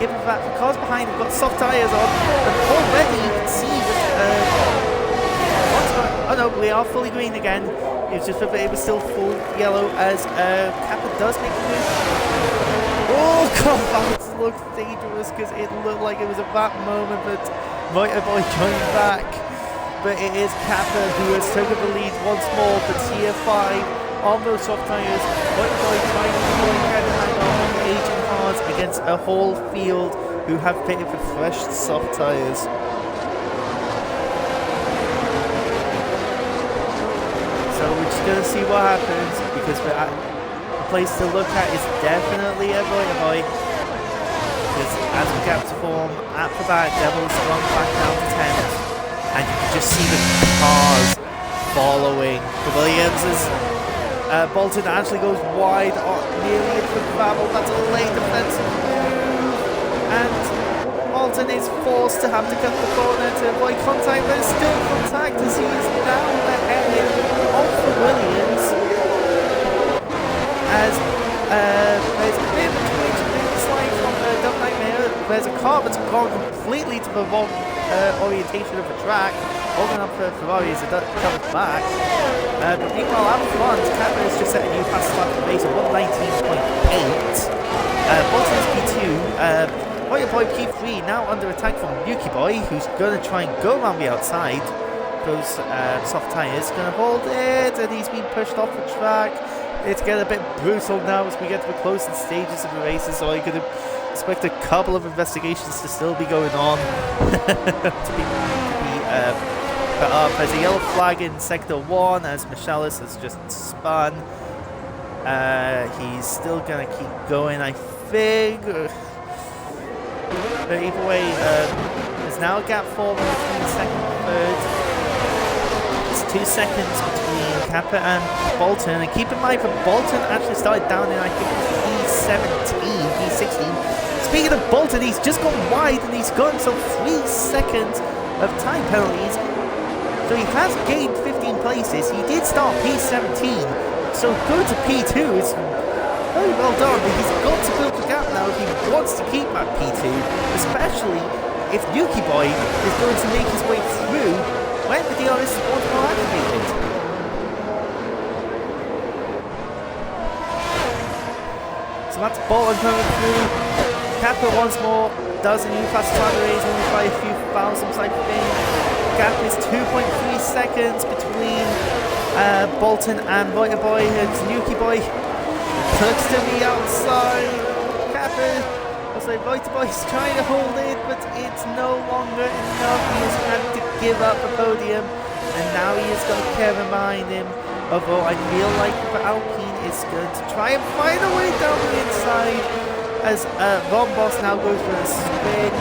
given that the cars behind have got soft tyres on, and already you can see that, oh no, we are fully green again. It was just that it was still full yellow as Kappa does make a move. Oh god, that looked dangerous, because it looked like it was at that moment that Reuter Boy joined back, but it is Kappa who has taken the lead once more for Tier 5 on those soft tyres. Reuter Boy trying to get a hang on, aging hard. cars against a whole field who have pitted for fresh soft tyres. So we're just going to see what happens, because the place to look at is definitely a boy. Because as we get to form at the back, Devil's gone back down to 10th, and you can just see the cars following the Williamses. Bolton actually goes wide, nearly into the gravel. That's a late defensive move, and Bolton is forced to have to cut the corner to avoid contact, but it's still contact as he is now ahead of the Williams. As there's a bit of a twitch, a bit of a slide from Dumb Nightmare. There's a car that's gone completely to the wrong orientation of the track, holding up for Ferrari as it comes back. But meanwhile, up front, Capper has just set a new fast lap for the race of 119.8. Bolton is P2. Boy P3 now under attack from Yuki Boy, who's going to try and go around the outside. Those soft tyres, going to hold it, and he's been pushed off the track. It's getting a bit brutal now as we get to the closing stages of the races, so I could expect a couple of investigations to still be going on. to be put up. There's a yellow flag in sector 1 as Michalis has just spun. He's still going to keep going, I think. But either way, there's now a gap forming between second and third. It's 2 seconds between Kappa and Bolton. And keep in mind that Bolton actually started down in, I think, P16. Speaking of Bolton, he's just gone wide and he's gotten some 3 seconds of time penalties. So he has gained 15 places. He did start P17, so go to P2 is very well done. But he's got to build the gap now if he wants to keep that P2, especially if Yuki Boy is going to make his way through when the DRS is once more activated. So that's Bolton coming through. Kappa once more does a new fast time race, only by a few thousandths, I think. Gap is 2.3 seconds between Bolton and Voiter Boy. It's Yuki Boy tucks to the outside. Kappa, I'll say Voiter Boy's trying to hold it, but it's no longer enough. He has had to give up the podium, and now he has got Kevin behind him. Although I feel like the Alpine is going to try and find a way down the inside as Von Boss now goes for a spin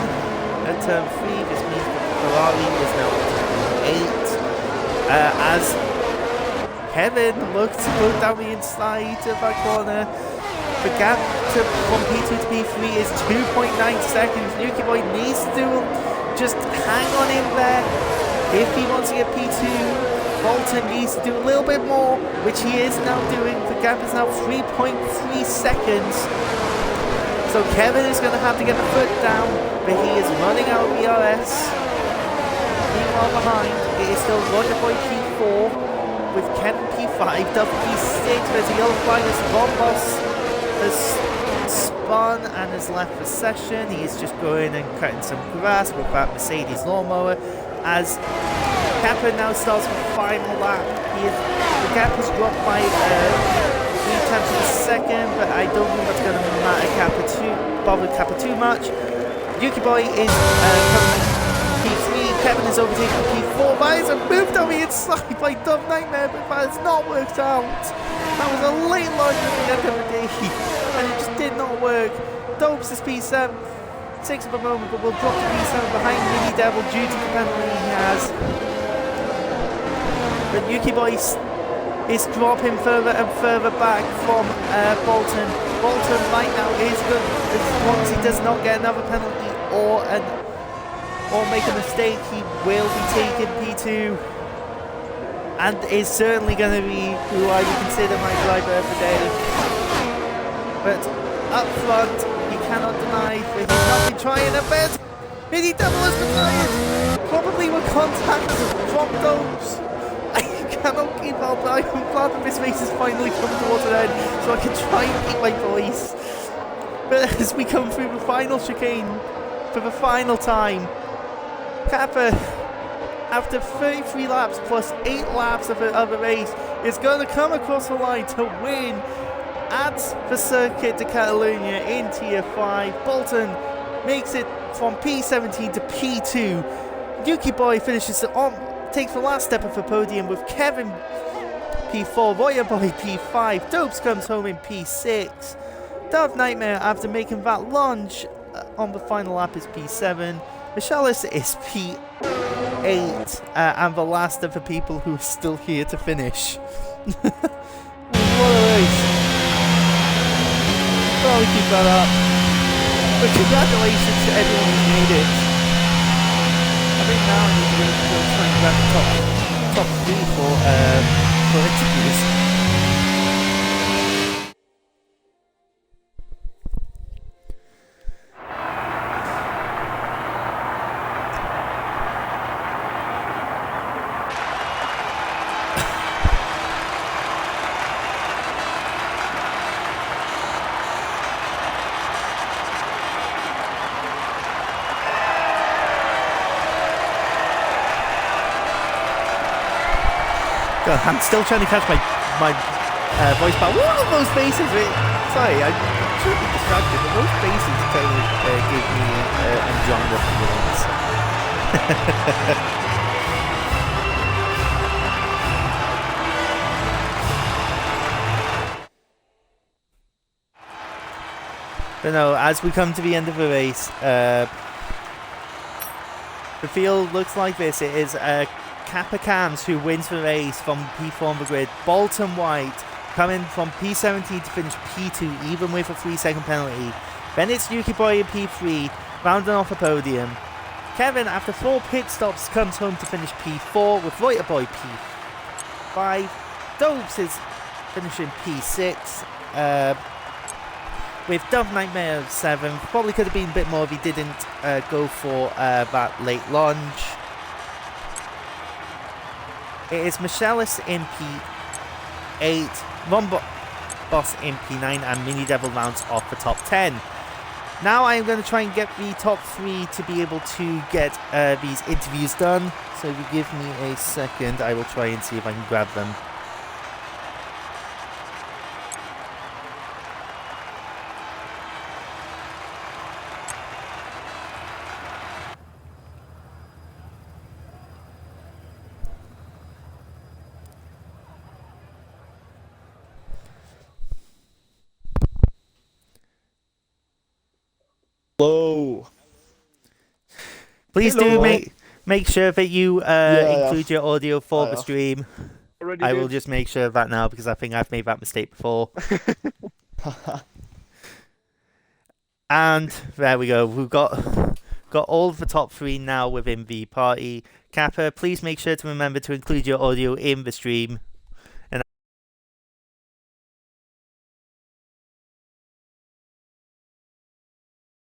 at turn 3. This means Ferrari is now at 8. As Kevin looks to go down the inside of that corner. The gap from P2 to P3 is 2.9 seconds. Yuki Boy needs to just hang on in there if he wants to get P2. Bolton needs to do a little bit more, which he is now doing. The gap is now 3.3 seconds. So Kevin is going to have to get the foot down, but he is running out of ERS. Meanwhile behind, it is still Roger Boy P4 with Kevin P5, Duff P6. There's a yellow flag as Von Boss has spun and has left the session. He is just going and cutting some grass with that Mercedes lawnmower as Kappa now starts the final lap. The gap has dropped by 3 tenths of a second, but I don't think that's going to bother Kappa too much. Yuki Boy is coming P3, Kevin is overtaking P4, but he's moved on the inside by Dumb Nightmare, but that has not worked out. That was a late line at the end of the day, and it just did not work. Dopes is P7, 6 at the moment, but will drop to P7 behind Mini Devil due to the penalty he has. But Yuki Boy is dropping further and further back from Bolton. Bolton right now is good as long as he does not get another penalty or make a mistake. He will be taking P2 and is certainly going to be who I would consider my driver of the day. But up front, you cannot deny that he's not been trying a bit. Mini Devil has been trying, probably with contact from Dopes. I cannot keep up. I'm glad that this race is finally coming towards an end so I can try and keep my voice. But as we come through the final chicane for the final time, Kappa, after 33 laps plus 8 laps of the race, is going to come across the line to win at the Circuit de Catalunya in Tier 5. Bolton makes it from P17 to P2. Yuki Boy finishes takes the last step of the podium with Kevin P4, Roya Boy P5, Dopes comes home in P6. Dove Nightmare, after making that lunge on the final lap, is P7. Michaelis is P8, and the last of the people who are still here to finish. What a race. Well, we keep that up. But congratulations to everyone who made it. I think now I need to go try and grab the top 3 for interviews. God, I'm still trying to catch my voice back. What are those faces? Sorry, I'm truly distracted, but those faces kind of gave me Andromeda feelings. But no, as we come to the end of the race, the field looks like this. It is Kappa Cams who wins the race from P4 on the grid. Bolton White coming from P17 to finish P2, even with a 3-second penalty. Then it's Yuki Boy in P3, rounding off the podium. Kevin, after 4 pit stops, comes home to finish P4 with Reuter Boy P5. Dopes is finishing P6 with Dove Nightmare 7. Probably could have been a bit more if he didn't go for that late lunge. It is Michaelis in P8, Ron Boss in P9, and Mini Devil rounds off the top 10. Now I am going to try and get the top 3 to be able to get these interviews done. So if you give me a second, I will try and see if I can grab them. Hello. Please Hello. do make sure that you include your audio for the stream. I will just make sure of that now because I think I've made that mistake before. And there we go. We've got all of the top 3 now within the party. Kappa, please make sure to remember to include your audio in the stream